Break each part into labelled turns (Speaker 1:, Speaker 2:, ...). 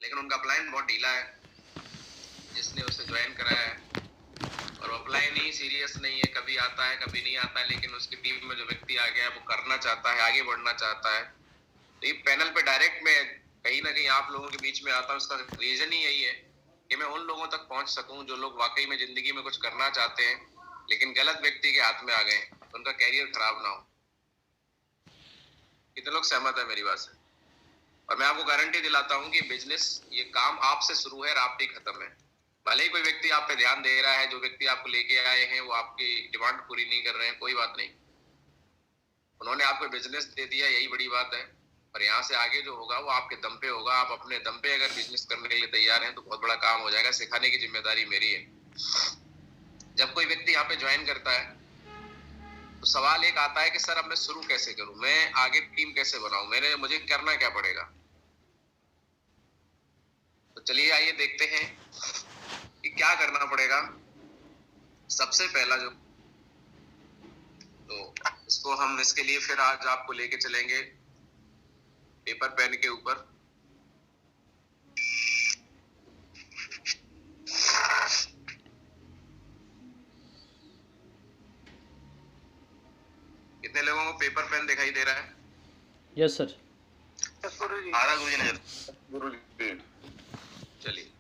Speaker 1: लेकिन उनका अपलाइन बहुत ढीला है जिसने उसे ज्वाइन कराया है, और अपलाइन ही सीरियस नहीं है, कभी आता है कभी नहीं आता है, लेकिन उसकी टीम में जो व्यक्ति आ गया है वो करना चाहता है, आगे बढ़ना चाहता है। तो ये पैनल पे डायरेक्ट मैं कहीं ना कहीं आप लोगों के बीच में आता हूँ, उसका रीजन ही यही है कि मैं उन लोगों तक पहुंच सकूं जो लोग वाकई में जिंदगी में कुछ करना चाहते हैं लेकिन गलत व्यक्ति के हाथ में आ गए, उनका कैरियर खराब ना हो। कितने लोग सहमत है मेरी बात से? और मैं आपको गारंटी दिलाता हूँ कि बिजनेस, ये काम आपसे शुरू है और आप पे खत्म है। भले ही कोई व्यक्ति आप पे ध्यान दे रहा है, जो व्यक्ति आपको लेके आए हैं वो आपकी डिमांड पूरी नहीं कर रहे हैं, कोई बात नहीं, उन्होंने आपको बिजनेस दे दिया, यही बड़ी बात है। और यहाँ से आगे जो होगा वो आपके दम पे होगा। आप अपने दम पे अगर बिजनेस करने के लिए तैयार हैं तो बहुत बड़ा काम हो जाएगा। सिखाने की जिम्मेदारी मेरी है। जब कोई व्यक्ति यहाँ पे ज्वाइन करता है तो सवाल एक आता है कि सर अब मैं शुरू कैसे करूं, मैं आगे टीम कैसे बनाऊं, मुझे करना क्या पड़ेगा? तो चलिए आइए देखते हैं कि क्या करना पड़ेगा। सबसे पहला जो, तो इसको हम इसके लिए फिर आज आपको लेके चलेंगे पेपर पेन के ऊपर। कितने लोगों को पेपर पेन दिखाई दे रहा है?
Speaker 2: Yes sir.
Speaker 1: आधा गुरुजी ने, गुरुजी चलिए।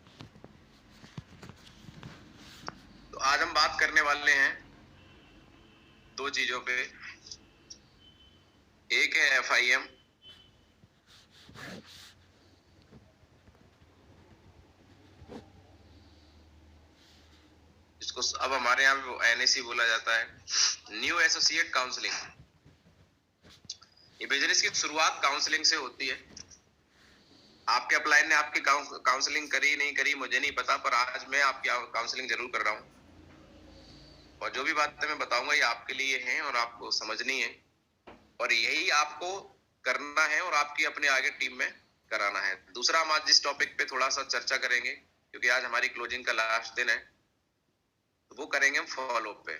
Speaker 1: तो आज हम बात करने वाले हैं दो चीजों पे। एक है FIM, जिसको अब हमारे यहाँ NAC बोला जाता है, न्यू एसोसिएट काउंसलिंग। ये बिजनेस की शुरुआत काउंसलिंग से होती है। आपके अपलाइन ने आपकी काउंसलिंग करी नहीं करी मुझे नहीं पता, पर आज मैं आपकी काउंसलिंग जरूर कर रहा हूँ। और जो भी बातें मैं बताऊंगा ये आपके लिए हैं और आपको समझनी है, और यही आपको करना है और आपकी अपने आगे टीम में कराना है। दूसरा, हम आज जिस टॉपिक पे थोड़ा सा चर्चा करेंगे, क्योंकि आज हमारी क्लोजिंग का लास्ट दिन है, तो वो करेंगे हम फॉलो अप पे।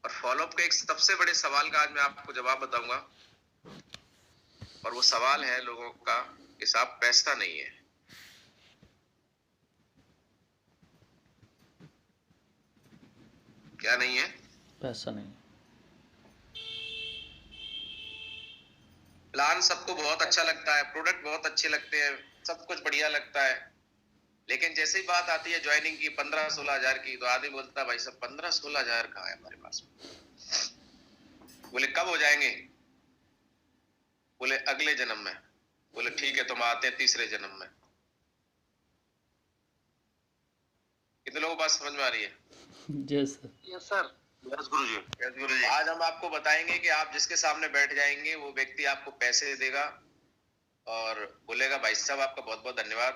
Speaker 1: और फॉलो अप के एक सबसे बड़े सवाल का आज मैं आपको जवाब बताऊंगा, और वो सवाल है लोगों का कि साहब पैसा नहीं है। क्या नहीं है?
Speaker 2: पैसा नहीं।
Speaker 1: प्लान सबको बहुत अच्छा लगता है, प्रोडक्ट बहुत अच्छे लगते हैं, सब कुछ बढ़िया लगता है, लेकिन जैसे ही बात आती है ज्वाइनिंग की 15-16 हजार की, तो आदमी बोलता है भाई साहब 15-16 हजार कहाँ है हमारे पास? बोले कब हो जाएंगे? बोले अगले जन्म में। बोले ठीक है, तुम आते हैं तीसरे जन्म में। कितने लोगों को बात समझ में आ रही है?
Speaker 2: Yes sir.
Speaker 1: Yes sir. Yes guruji. Yes guruji. आज हम आपको बताएंगे कि आप जिसके सामने बैठ जाएंगे वो व्यक्ति आपको पैसे देगा और बोलेगा भाई साहब आपका बहुत बहुत धन्यवाद।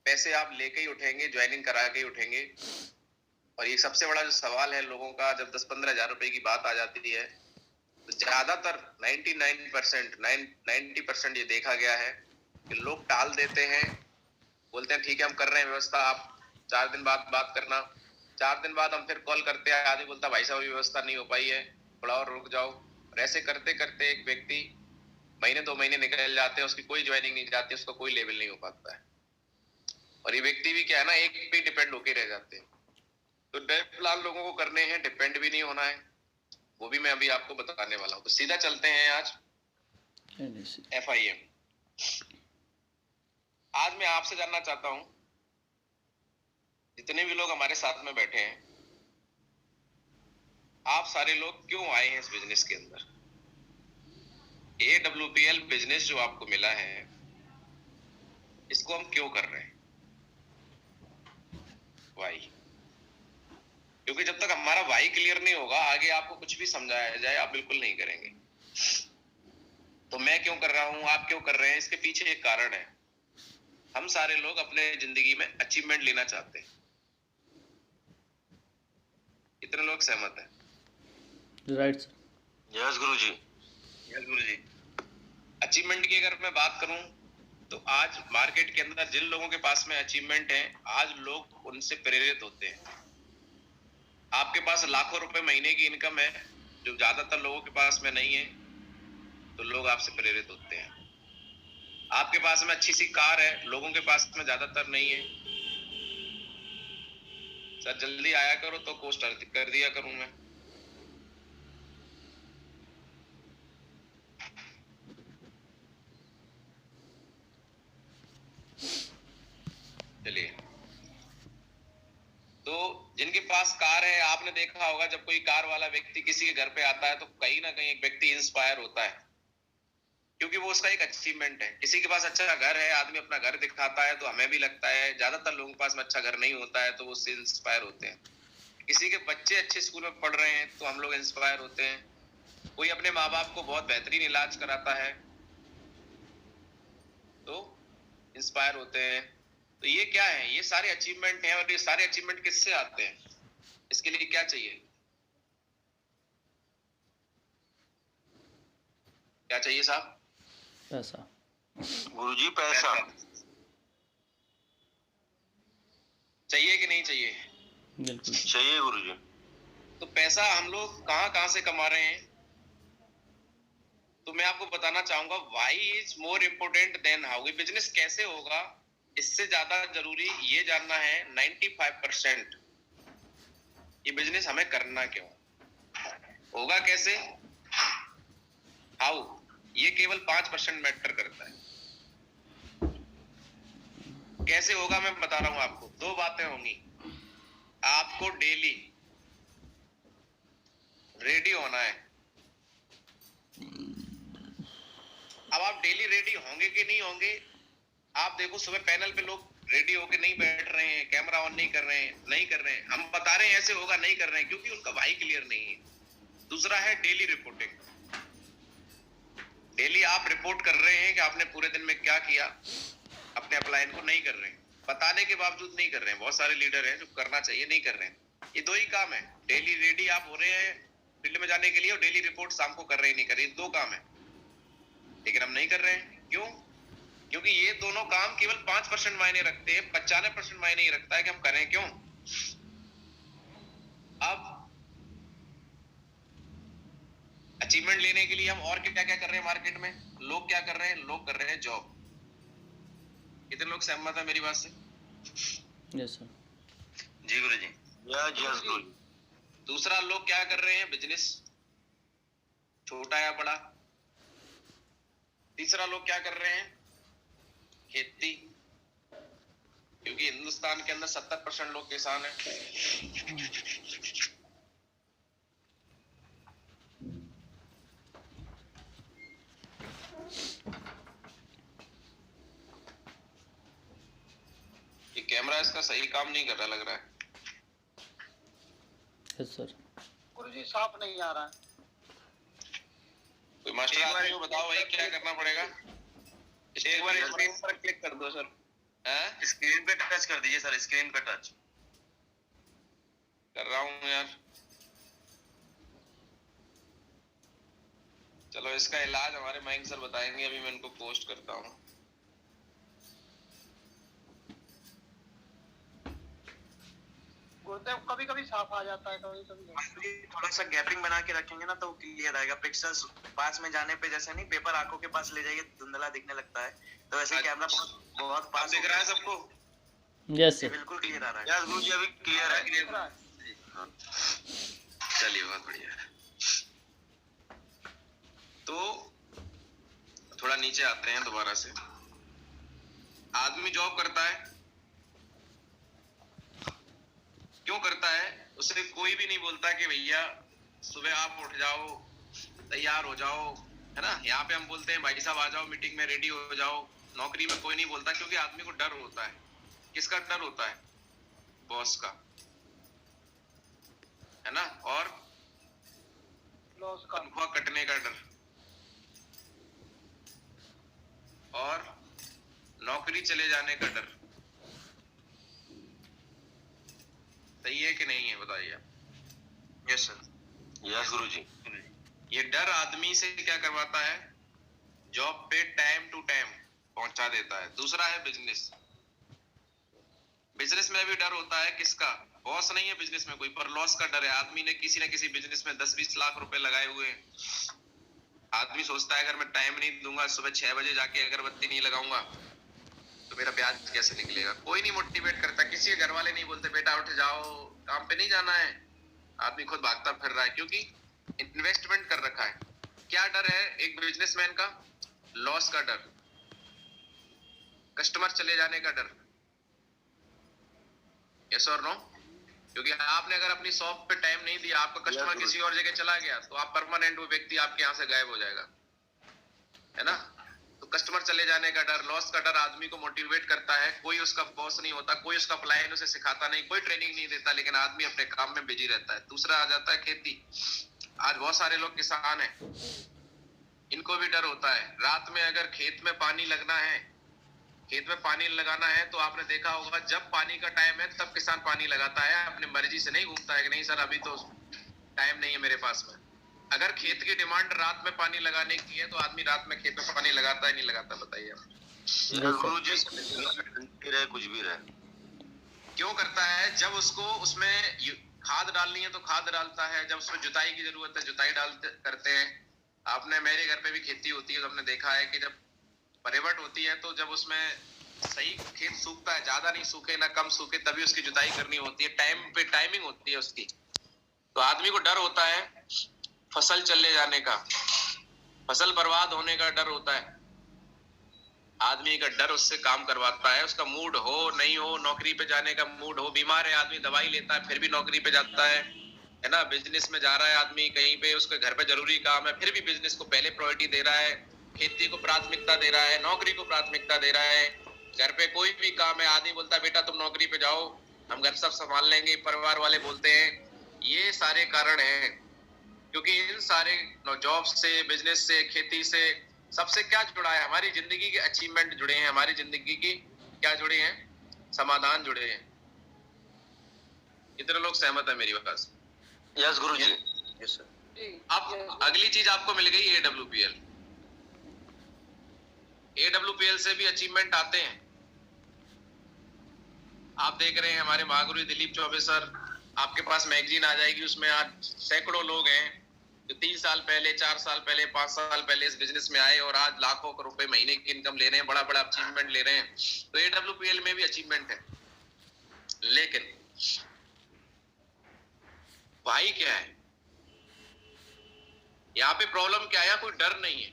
Speaker 1: पैसे आप लेके ही उठेंगे, ज्वाइनिंग करा के ही उठेंगे। और ये सबसे बड़ा जो सवाल है लोगों का, जब 10-15 हजार रुपए की बात आ जाती है तो ज्यादातर 90% ये देखा गया है कि लोग टाल देते हैं, बोलते हैं ठीक है हम कर रहे हैं व्यवस्था, आप 4 दिन बाद बात करना। 4 दिन बाद हम फिर कॉल करते हैं, आदमी बोलता भाई साहब व्यवस्था नहीं हो पाई है, थोड़ा और रुक जाओ। और ऐसे करते करते एक व्यक्ति महीने 2 महीने निकल जाते हैं, उसकी कोई ज्वाइनिंग नहीं जाती, उसका कोई लेवल नहीं हो पाता है। और ये व्यक्ति भी क्या है ना, एक पे डिपेंड होके रह जाते हैं। तो नए प्लान लोगों को करने हैं, डिपेंड भी नहीं होना है, वो भी मैं अभी आपको बताने वाला हूँ। तो सीधा चलते हैं आज FIM। आज मैं आपसे जानना चाहता हूं, जितने भी लोग हमारे साथ में बैठे हैं, आप सारे लोग क्यों आए हैं इस बिजनेस के अंदर? AWPL बिजनेस जो आपको मिला है, इसको हम क्यों कर रहे हैं? वाई। क्योंकि जब तक हमारा वाई क्लियर नहीं होगा, आगे आपको कुछ भी समझाया जाए आप बिल्कुल नहीं करेंगे। तो मैं क्यों कर रहा हूं, आप क्यों कर रहे हैं, इसके पीछे एक कारण है। हम सारे लोग अपने जिंदगी में अचीवमेंट लेना चाहते हैं। कितने लोग सहमत हैं?
Speaker 2: Right sir.
Speaker 1: Yes guruji. Yes गुरुजी। अचीवमेंट की अगर मैं बात करूं तो आज मार्केट के अंदर जिन लोगों के पास में अचीवमेंट है, आज लोग उनसे प्रेरित होते हैं। आपके पास लाखों रुपए महीने की इनकम है, जो ज्यादातर लोगों के पास में नहीं है, तो लोग आपसे प्रेरित होते हैं। आपके पास में अच्छी सी कार है, लोगों के पास में ज्यादातर नहीं है। सर जल्दी आया करो तो पोस्ट कर दिया करूं मैं। चलिए, तो जिनके पास कार है, आपने देखा होगा जब कोई कार वाला व्यक्ति किसी के घर पे आता है तो कहीं ना कहीं एक व्यक्ति इंस्पायर होता है, क्योंकि वो उसका एक अचीवमेंट है। किसी के पास अच्छा घर है, आदमी अपना घर दिखाता है तो हमें भी लगता है, ज्यादातर लोगों के पास में अच्छा घर नहीं होता है तो वो उससे इंस्पायर होते हैं। किसी के बच्चे अच्छे स्कूल में पढ़ रहे हैं तो हम लोग इंस्पायर होते हैं। कोई अपने माँ बाप को बहुत बेहतरीन इलाज कराता है तो इंस्पायर होते हैं। तो ये क्या है, ये सारे अचीवमेंट हैं। और ये सारे अचीवमेंट किससे आते हैं? इसके लिए क्या चाहिए? क्या चाहिए साहब?
Speaker 2: पैसा।
Speaker 3: गुरुजी पैसा
Speaker 1: चाहिए कि नहीं चाहिए?
Speaker 2: बिल्कुल
Speaker 3: चाहिए गुरुजी।
Speaker 1: तो पैसा हम लोग कहाँ से कमा रहे हैं? तो मैं आपको बताना चाहूंगा, why is more important then how. ये बिजनेस कैसे होगा, इससे ज्यादा जरूरी ये जानना है 95% ये बिजनेस हमें करना क्यों, होगा कैसे, हाउ, ये केवल 5% मैटर करता है। कैसे होगा मैं बता रहा हूं आपको। 2 बातें होंगी। आपको डेली रेडी होना है। अब आप डेली रेडी होंगे कि नहीं होंगे? आप देखो, सुबह पैनल पे लोग रेडी होके नहीं बैठ रहे हैं, कैमरा ऑन नहीं कर रहे हैं। हम बता रहे हैं ऐसे होगा, नहीं कर रहे हैं क्योंकि उनका वाई क्लियर नहीं है। दूसरा है डेली रिपोर्टिंग। डेली आप रिपोर्ट कर रहे हैं कि आपने पूरे दिन में क्या किया, अपने अपलाइन को नहीं कर रहे हैं, बताने के बावजूद नहीं कर रहे हैं। बहुत सारे लीडर हैं जो करना चाहिए नहीं कर रहे हैं। ये 2 ही काम है। डेली रेडी आप हो रहे हैं फील्ड में जाने के लिए और डेली रिपोर्ट शाम को कर रहे नहीं कर रहे, 2 काम है। लेकिन हम नहीं कर रहे हैं, क्यों? क्योंकि ये दोनों काम केवल 5% मायने रखते हैं, 95% मायने ही रखता है कि हम करें क्यों। अब अचीवमेंट लेने के लिए हम और क्या क्या कर रहे हैं मार्केट में? लोग क्या कर रहे हैं? लोग कर रहे हैं जॉब। कितने लोग सहमत है मेरी बात से?
Speaker 2: Yes sir.
Speaker 3: जी गुरुजी। यस गुरुजी।
Speaker 1: दूसरा, लोग क्या कर रहे हैं? बिजनेस, छोटा या बड़ा। तीसरा, लोग क्या कर रहे हैं? खेती, क्योंकि हिंदुस्तान के अंदर 70% लोग किसान हैं। ये कैमरा इसका सही काम नहीं कर रहा लग रहा है।
Speaker 2: Yes sir.
Speaker 4: गुरुजी साफ नहीं आ रहा है।
Speaker 1: कोई मास्टर आदमी को बताओ भाई क्या करना पड़ेगा।
Speaker 3: एक बार स्क्रीन पर क्लिक कर दो सर। स्क्रीन पे टच कर दीजिए सर, स्क्रीन पे टच
Speaker 1: कर रहा हूँ यार। चलो, इसका इलाज हमारे मयंक सर बताएंगे, अभी मैं इनको पोस्ट करता हूँ।
Speaker 4: गुरुदेव कभी कभी साफ आ जाता है, कभी कभी
Speaker 3: थोड़ा सा गैपिंग बना के रखेंगे ना तो क्लियर आएगा। पिक्सेल्स पास में जाने पे जैसे नहीं, पेपर आंखों के पास ले जाइए धुंधला दिखने लगता है, तो वैसे कैमरा बहुत पास
Speaker 1: दिख रहा है सबको?
Speaker 2: Yes sir.
Speaker 3: बिल्कुल क्लियर आ रहा है। यस गुरुजी, अभी क्लियर है।
Speaker 1: चलिए, बहुत बढ़िया है। तो थोड़ा नीचे आते हैं दोबारा से। आदमी जॉब करता है, क्यों करता है? उसे कोई भी नहीं बोलता कि भैया सुबह आप उठ जाओ, तैयार हो जाओ, है ना। यहाँ पे हम बोलते हैं भाई साहब आ जाओ मीटिंग में, रेडी हो जाओ। नौकरी में कोई नहीं बोलता, क्योंकि आदमी को डर होता है। किसका डर होता है? बॉस का, है ना। और
Speaker 4: लॉस का,
Speaker 1: तनख्वाह कटने का डर, और नौकरी चले जाने का डर। सही है कि नहीं है, बताइए।
Speaker 3: Yes sir. यस गुरुजी।
Speaker 1: ये डर आदमी से क्या करवाता है? जॉब पे टाइम टू टाइम पहुंचा देता है। दूसरा है बिजनेस। बिजनेस में भी डर होता है, किसका? बॉस नहीं है बिजनेस में कोई, पर लॉस का डर है। आदमी ने किसी ना किसी बिजनेस में 10-20 लाख रुपए लगाए हुए हैं। आदमी सोचता है अगर मैं टाइम नहीं दूंगा, सुबह 6 बजे जाके अगरबत्ती नहीं लगाऊंगा तो मेरा ब्याज कैसे निकलेगा। कोई नहीं मोटिवेट करता, किसी के घर वाले नहीं बोलते बेटा उठ जाओ काम पे नहीं जाना है, आदमी खुद भागता फिर रहा है क्योंकि इन्वेस्टमेंट कर रखा है। क्या डर है एक बिजनेसमैन का? लॉस का डर, कस्टमर चले जाने का डर। यस और नो? क्योंकि आपने अगर अपनी शॉप पे टाइम नहीं दिया, आपका कस्टमर किसी और जगह चला गया तो आप परमानेंट वो व्यक्ति आपके यहाँ से गायब हो जाएगा, है ना। तो कस्टमर चले जाने का डर, लॉस का डर आदमी को मोटिवेट करता है। कोई उसका बॉस नहीं होता, कोई उसका अपलाइन उसे सिखाता नहीं, कोई ट्रेनिंग नहीं देता, लेकिन आदमी अपने काम में बिजी रहता है। दूसरा आ जाता है खेती। आज बहुत सारे लोग किसान हैं, इनको भी डर होता है रात में अगर खेत में पानी लगना है, खेत में पानी लगाना है तो आपने देखा होगा जब पानी का टाइम है तब किसान पानी लगाता है, अपनी मर्जी से नहीं घूमता है कि नहीं सर अभी तो टाइम नहीं है मेरे पास में। अगर खेत की डिमांड रात में पानी लगाने की है तो आदमी रात में खेत में पानी लगाता है नहीं लगाता? बताइए आप।
Speaker 5: कुछ भी रहे
Speaker 1: क्यों करता है? जब उसको उसमें खाद डालनी है तो खाद डालता है, जब उसमें जुताई की जरूरत है जुताई करते हैं। आपने, मेरे घर पे भी खेती होती है तो हमने देखा है कि जब परिवट होती है तो जब उसमें सही खेत सूखता है, ज्यादा नहीं सूखे ना कम सूखे, तभी उसकी जुताई करनी होती है, टाइम पे टाइमिंग होती है उसकी। तो आदमी को डर होता है फसल चले जाने का, फसल बर्बाद होने का डर होता है। आदमी का डर उससे काम करवाता है, उसका मूड हो नहीं हो, नौकरी पे जाने का मूड हो, बीमार है आदमी दवाई लेता है फिर भी नौकरी पे जाता है ना। बिजनेस में जा रहा है आदमी कहीं पे, उसके घर पे जरूरी काम है फिर भी बिजनेस को पहले प्रायोरिटी दे रहा है, खेती को प्राथमिकता दे रहा है, नौकरी को प्राथमिकता दे रहा है। घर पे कोई भी काम है आदमी बोलता है बेटा तुम नौकरी पे जाओ हम घर सब संभाल लेंगे, परिवार वाले बोलते हैं। ये सारे कारण हैं क्योंकि इन सारे जॉब से, बिजनेस से, खेती से, सबसे क्या जुड़ा है? हमारी जिंदगी के अचीवमेंट जुड़े हैं, हमारी जिंदगी की क्या जुड़े हैं? समाधान जुड़े हैं। इतने लोग सहमत है मेरी बात से?
Speaker 5: यस गुरु जी।
Speaker 1: Yes sir. अब अगली चीज आपको मिल गई AWPL। AWPL से भी अचीवमेंट आते हैं। आप देख रहे हैं हमारे महागुरु दिलीप चौबे सर, आपके पास मैगजीन आ जाएगी, उसमें आज सैकड़ों लोग हैं जो 3 साल पहले, 4 साल पहले, 5 साल पहले इस बिजनेस में आए और आज लाखों रुपए महीने की इनकम ले रहे हैं, बड़ा बड़ा अचीवमेंट ले रहे हैं। तो AWPL में भी अचीवमेंट है, लेकिन भाई क्या है यहाँ पे प्रॉब्लम क्या है? कोई डर नहीं है।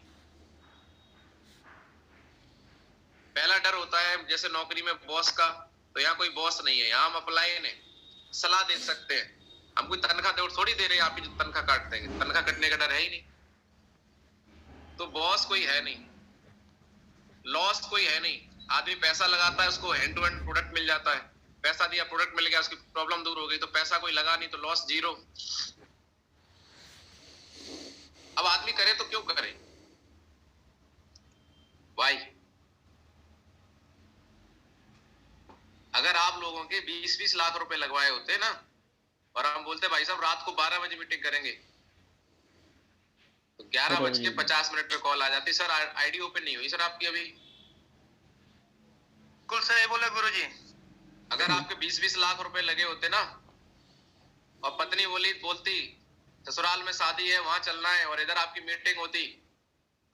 Speaker 1: पहला डर होता है जैसे नौकरी में बॉस का, तो यहाँ कोई बॉस नहीं है, यहाँ हम अप्लाइन है, सलाह दे सकते हैं। हम कोई तनख्वाह थोड़ी दे रहे हैं, आप ही तनख्वाह काटते हैं, तनख्वाह कटने का डर है ही नहीं। तो बॉस कोई है नहीं, लॉस कोई है नहीं। आदमी पैसा लगाता है, उसको हैंड टू हैंड प्रोडक्ट मिल जाता है, पैसा दिया प्रोडक्ट मिल गया, उसकी प्रॉब्लम दूर हो गई। तो पैसा कोई लगा नहीं तो लॉस जीरो। अब आदमी करे तो क्यों करे भाई? अगर आप लोगों के 20-20 लाख रुपए लगवाए होते ना और हम बोलते भाई साहब रात को 12 बजे मीटिंग करेंगे तो 11:50 पे कॉल आ जाती, सर आईडी ओपन नहीं हुई सर आपकी अभी।
Speaker 3: बिल्कुल सही बोले गुरुजी।
Speaker 1: अगर आपके 20-20 लाख रुपए लगे होते ना और पत्नी बोलती ससुराल में शादी है वहां चलना है और इधर आपकी मीटिंग होती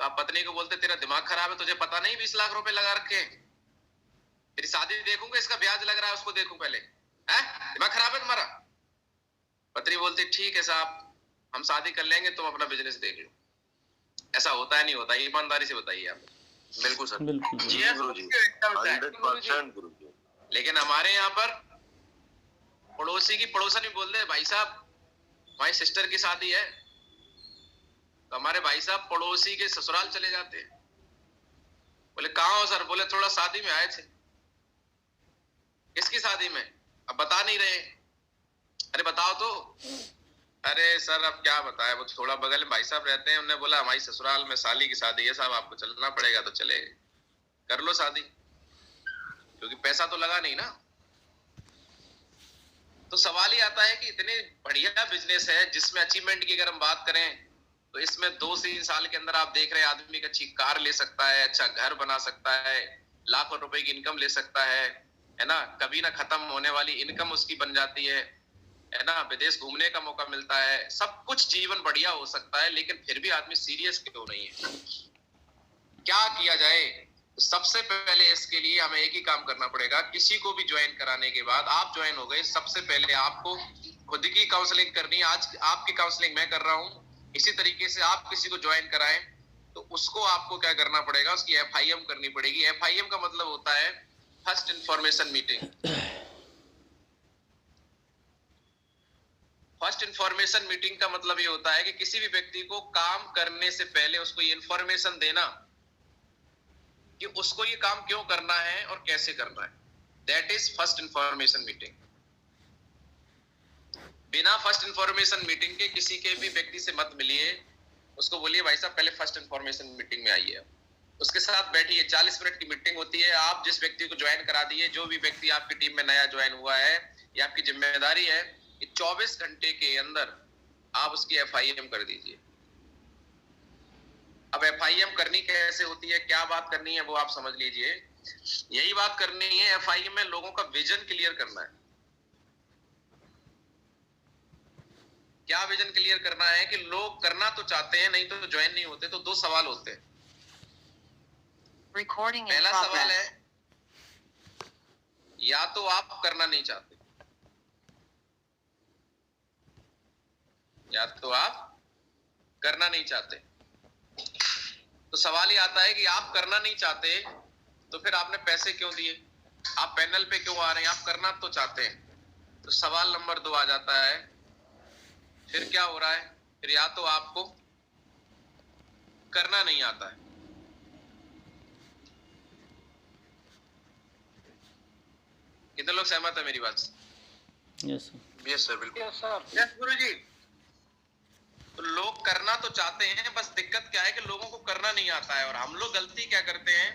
Speaker 1: तो आप पत्नी को बोलते तेरा दिमाग खराब है, तुझे पता नहीं 20 लाख रुपए लगा रखे, तेरी शादी देखूंगा इसका ब्याज लग रहा है उसको देखूं पहले, है दिमाग खराब है तुम्हारा? पत्नी बोलती ठीक है साहब हम शादी कर लेंगे, तुम अपना बिजनेस देख लो। ऐसा होता है नहीं होता? ईमानदारी से बताइए आप।
Speaker 5: बिल्कुल सर,
Speaker 2: बिल्कुल
Speaker 5: जी 100% गुरु जी।
Speaker 1: लेकिन हमारे यहाँ पर पड़ोसी की पड़ोसन भी बोल दे भाई साहब हमारी सिस्टर की शादी है, तो हमारे भाई साहब पड़ोसी के ससुराल चले जाते हैं। बोले कहाँ हो सर? बोले थोड़ा शादी में आए थे। किसकी शादी में? अब बता नहीं रहे। अरे बताओ तो। अरे सर अब क्या बताए, वो थोड़ा बगल में भाई साहब रहते हैं, उन्होंने बोला हमारी ससुराल में साली की शादी है साहब, आपको चलना पड़ेगा। तो चले, कर लो शादी, क्योंकि पैसा तो लगा नहीं ना। तो सवाल ही आता है कि इतने बढ़िया बिजनेस है जिसमें अचीवमेंट की अगर हम बात करें तो इसमें 2-3 साल के अंदर आप देख रहे हैं आदमी एक अच्छी कार ले सकता है, अच्छा घर बना सकता है, लाखों रुपए की इनकम ले सकता है ना। कभी ना खत्म होने वाली इनकम उसकी बन जाती है है ना, विदेश घूमने का मौका मिलता है, सब कुछ जीवन बढ़िया हो सकता है, लेकिन फिर भी आदमी सीरियस क्यों नहीं है? क्या किया जाए? सबसे पहले इसके लिए हमें एक ही काम करना पड़ेगा। किसी को भी ज्वाइन कराने के बाद, आप ज्वाइन हो गए, सबसे पहले आपको खुद की काउंसलिंग करनी है। आज आपकी काउंसलिंग मैं कर रहा हूँ, इसी तरीके से आप किसी को ज्वाइन कराएं तो उसको आपको क्या करना पड़ेगा, उसकी FIM करनी पड़ेगी। FIM का मतलब होता है first information meeting. First information meeting का मतलब ये होता है कि किसी भी व्यक्ति को काम करने से पहले उसको ये इंफॉर्मेशन देना कि उसको ये काम क्यों करना है और कैसे करना है। That is first information meeting. बिना फर्स्ट इंफॉर्मेशन मीटिंग के किसी के भी व्यक्ति से मत मिलिए, उसको बोलिए भाई साहब पहले फर्स्ट इंफॉर्मेशन मीटिंग में आइए, उसके साथ बैठिए। 40 मिनट की मीटिंग होती है। आप जिस व्यक्ति को ज्वाइन करा दिए, जो भी व्यक्ति आपकी टीम में नया ज्वाइन हुआ है, ये आपकी जिम्मेदारी है कि 24 घंटे के अंदर आप उसकी FIM कर दीजिए। अब FIM करनी कैसे होती है, क्या बात करनी है वो आप समझ लीजिए। यही बात करनी है, FIM में लोगों का विजन क्लियर करना है। क्या विजन क्लियर करना है कि लोग करना तो चाहते हैं, नहीं तो ज्वाइन नहीं होते। तो दो सवाल होते हैं। पहला सवाल है, या तो आप करना नहीं चाहते, या तो आप करना नहीं चाहते। तो सवाल ये आता है कि आप करना नहीं चाहते तो फिर आपने पैसे क्यों दिए, आप पैनल पे क्यों आ रहे हैं? आप करना तो चाहते हैं। तो सवाल नंबर 2 आ जाता है, फिर क्या हो रहा है? फिर या तो आपको करना नहीं आता है, कितने लोग सहमत है मेरी बात से?
Speaker 2: Yes sir.
Speaker 5: यस सर, बिल्कुल।
Speaker 4: Yes sir.
Speaker 1: यस गुरुजी। तो लोग करना तो चाहते हैं, बस दिक्कत क्या है कि लोगों को करना नहीं आता है। और हम लोग गलती क्या करते हैं,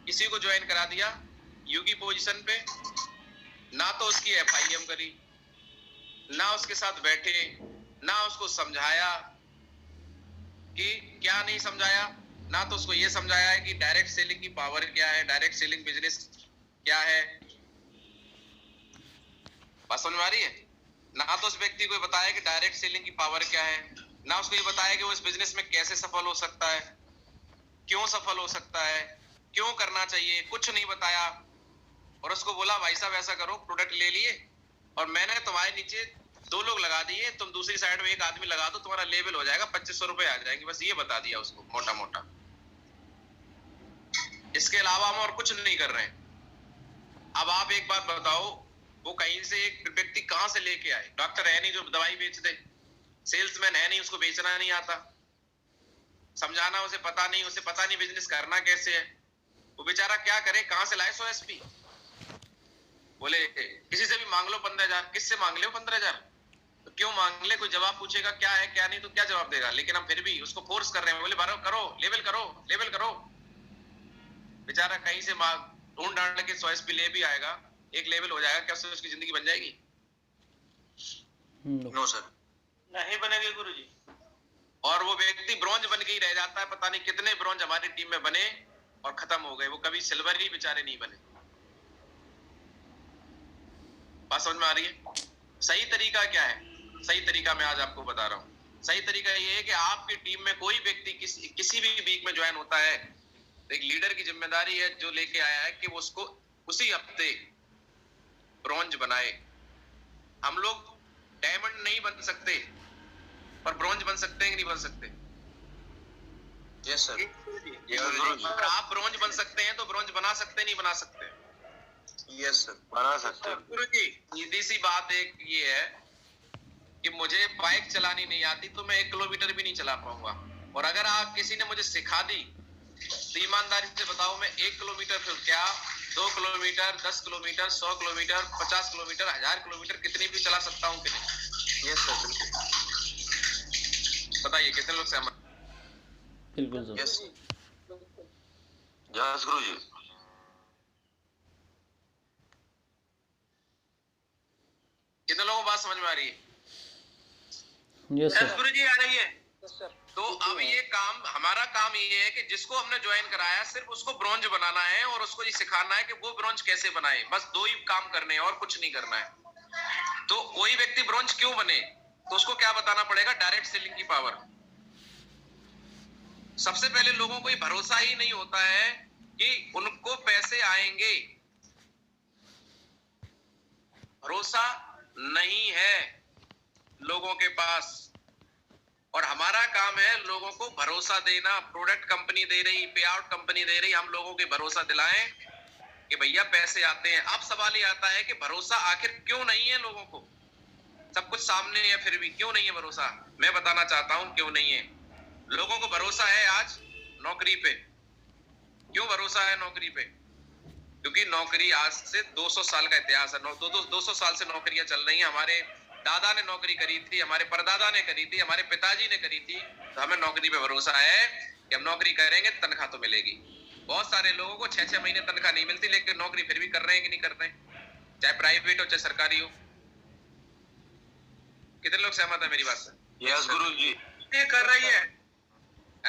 Speaker 1: किसी को ज्वाइन करा दिया यूगी पोजीशन पे, ना तो उसकी FIM करी, ना उसके साथ बैठे, ना उसको समझाया कि क्या नहीं समझाया, ना तो उसको ये समझाया है कि डायरेक्ट सेलिंग की पावर क्या है, डायरेक्ट सेलिंग बिजनेस क्या है। बात समझ में आ रही है? ना तो उस व्यक्ति को बताया कि डायरेक्ट सेलिंग की पावर क्या है, ना उसको ये बताया कि वो इस बिजनेस में कैसे सफल हो सकता है, क्यों सफल हो सकता है, क्यों करना चाहिए, कुछ नहीं बताया। और उसको बोला भाई साहब ऐसा करो, प्रोडक्ट ले लिए और मैंने तुम्हारे नीचे 2 लोग लगा दिए, तुम दूसरी साइड में एक आदमी लगा दो, तुम्हारा लेवल हो जाएगा, 2500 रुपए आ जाएंगे। बस ये बता दिया उसको मोटा मोटा, इसके अलावा हम और कुछ नहीं कर रहे हैं। अब आप एक बात बताओ, वो कहीं से एक व्यक्ति कहां से लेके आए? डॉक्टर है नहीं जो दवाई बेच दे, सेल्समैन है नहीं, उसको बेचना नहीं आता, समझाना उसे पता नहीं, उसे पता नहीं बिजनेस करना कैसे है। वो बेचारा क्या करे, कहां से लाए 100 SP? बोले किसी से भी मांग लो 15,000। किससे मांग ले 15,000? तो क्यों मांग ले? कोई जवाब पूछेगा क्या है क्या नहीं, तो क्या जवाब देगा? लेकिन हम फिर भी उसको फोर्स कर रहे हैं, बोले बारो करो, लेवल करो, लेवल करो। बेचारा कहीं से ढूंढ ढांड के 100 SP ले भी आएगा, एक लेवल हो जाएगा, क्या उससे उसकी जिंदगी बन जाएगी?
Speaker 5: नो सर,
Speaker 3: नहीं बनेगी गुरुजी।
Speaker 1: और वो व्यक्ति ब्रॉन्ज बन के ही रह जाता है। पता नहीं कितने ब्रॉन्ज हमारी टीम में बने और खत्म हो गए, वो कभी सिल्वर ही बेचारे नहीं बने। बात समझ में आ रही है? सही तरीका क्या है? सही तरीका मैं आज आपको बता रहा हूँ। सही तरीका ये है कि आपकी टीम में कोई व्यक्ति किसी भी वीक में ज्वाइन होता है तो एक लीडर की जिम्मेदारी है जो लेके आया है कि वो उसको उसी हफ्ते ब्रॉन्ज बनाए। हम लोग डायमंड नहीं बन सकते पर ब्रॉन्ज बन सकते हैं कि नहीं बन सकते?
Speaker 5: यस सर,
Speaker 1: अगर आप ब्रॉन्ज बन सकते हैं तो ब्रॉन्ज बना सकते नहीं बना सकते?
Speaker 5: यस सर, बना सकते हैं।
Speaker 1: गुरु जी सीधी सी बात एक ये है कि मुझे बाइक चलानी नहीं आती तो मैं 1 किलोमीटर भी नहीं चला पाऊंगा। और अगर आप किसी ने मुझे सिखा दी तो ईमानदारी से बताओ, मैं 1 किलोमीटर फिर क्या 2 kilometre, 10 kilometre, 100 kilometre, 50 kilometre, 1000 kilometre कितनी भी चला सकता हूँ कि नहीं?
Speaker 5: यस सर, बिल्कुल।
Speaker 1: बताइए कितने लोग सहमत?
Speaker 2: बिल्कुल सर।
Speaker 5: यस यस गुरु जी।
Speaker 1: कितने लोगों को बात समझ में आ रही है?
Speaker 2: Yes sir.
Speaker 1: गुरु जी आ रही है।
Speaker 4: Yes sir.
Speaker 1: तो अब ये काम, हमारा काम ये है कि जिसको हमने ज्वाइन कराया सिर्फ उसको ब्रॉन्ज बनाना है और उसको ये सिखाना है कि वो ब्रॉन्ज कैसे बनाए। बस 2 ही काम करने हैं और कुछ नहीं करना है। तो कोई व्यक्ति ब्रोंज क्यों बने, तो उसको क्या बताना पड़ेगा, डायरेक्ट सेलिंग की पावर। सबसे पहले लोगों को ये भरोसा ही नहीं होता है कि उनको पैसे आएंगे, भरोसा नहीं है लोगों के पास। और हमारा काम है लोगों को भरोसा देना। प्रोडक्ट कंपनी दे रही, पे आउट कंपनी दे रही, हम लोगों को भरोसा दिलाएं कि भैया पैसे आते हैं। अब सवाल ये आता है कि भरोसा आखिर क्यों नहीं है लोगों को, सब कुछ सामने है फिर भी क्यों नहीं है भरोसा। मैं बताना चाहता हूं क्यों नहीं है। लोगों को भरोसा है आज नौकरी पे। क्यों भरोसा है नौकरी पे? क्योंकि नौकरी आज से 200 साल का इतिहास है। 200 साल से नौकरियां चल रही हैं। हमारे दादा ने नौकरी करी थी, हमारे परदादा ने करी थी, हमारे पिताजी ने करी थी। तो हमें नौकरी पे भरोसा है कि हम नौकरी करेंगे तनख्वाह तो मिलेगी। बहुत सारे लोगों को 6-6 महीने तनख्वाह नहीं मिलती, लेकिन नौकरी फिर भी कर रहे हैं कि नहीं कर रहे हैं, चाहे प्राइवेट हो चाहे सरकारी हो। कितने लोग सहमत है मेरी बात से?
Speaker 5: यस गुरुजी।
Speaker 1: ये कर रही है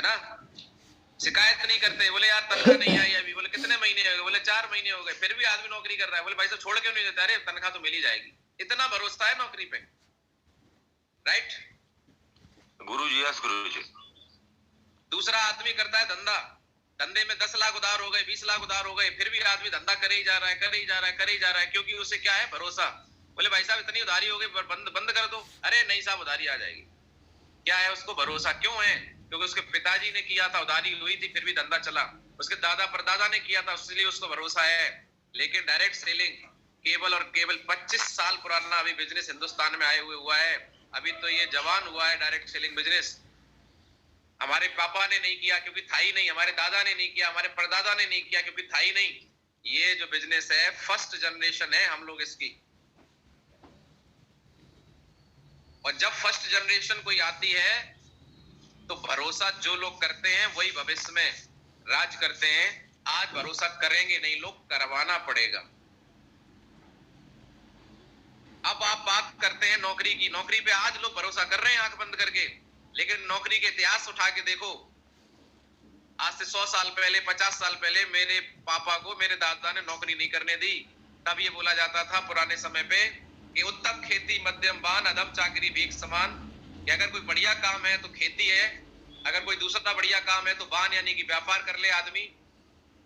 Speaker 1: ना, शिकायत नहीं करते। बोले यार तनख्वाह नहीं आई अभी, बोले कितने महीने हो गए, बोले 4 महीने हो गए, फिर भी आदमी नौकरी कर रहा है। बोले भाई साहब छोड़ क्यों नहीं देता? अरे तनख्वाह तो मिल ही जाएगी। इतना भरोसा है नौकरी पे, राइट
Speaker 5: गुरुजी? यस गुरुजी।
Speaker 1: दूसरा आदमी करता है धंधा, धंधे में 10 लाख उधार हो गए, 20 लाख उधार हो गए, फिर भी आदमी धंधा करे ही जा रहा है, करे ही जा रहा है, करे ही जा रहा है। क्योंकि उसे क्या है, भरोसा। बोले भाई साहब इतनी उधारी हो गई, बंद कर दो। अरे नहीं साहब उधारी आ जाएगी। क्या है, उसको भरोसा। क्यों है? क्योंकि उसके पिताजी ने किया था, उधारी हुई थी, फिर भी धंधा चला। उसके दादा परदादा ने किया था, इसलिए उसको भरोसा है। लेकिन डायरेक्ट सेलिंग केवल और केवल 25 साल पुराना अभी बिजनेस हिंदुस्तान में आए हुए हुआ है। अभी तो ये जवान हुआ है डायरेक्ट सेलिंग बिजनेस। हमारे पापा ने नहीं किया क्योंकि था ही नहीं, हमारे दादा ने नहीं किया, हमारे परदादा ने नहीं किया क्योंकि था ही नहीं। ये जो बिजनेस है फर्स्ट जनरेशन है हम लोग इसकी। और जब फर्स्ट जनरेशन कोई आती है तो भरोसा जो लोग करते हैं वही भविष्य में राज करते हैं। आज भरोसा करेंगे नहीं लोग, करवाना पड़ेगा। अब आप बात करते हैं नौकरी की। नौकरी पे आज लोग भरोसा कर रहे हैं आंख बंद करके, लेकिन नौकरी के इतिहास उठा के देखो। आज से 100 साल पहले, 50 साल पहले मेरे पापा को मेरे दादा ने नौकरी नहीं करने दी। तब ये बोला जाता था पुराने समय पे कि उत्तम खेती मध्यम बान, अधम चाकरी भीख समान। कि अगर कोई बढ़िया काम है तो खेती है, अगर कोई दूसरा बढ़िया काम है तो बान यानी कि व्यापार कर ले आदमी।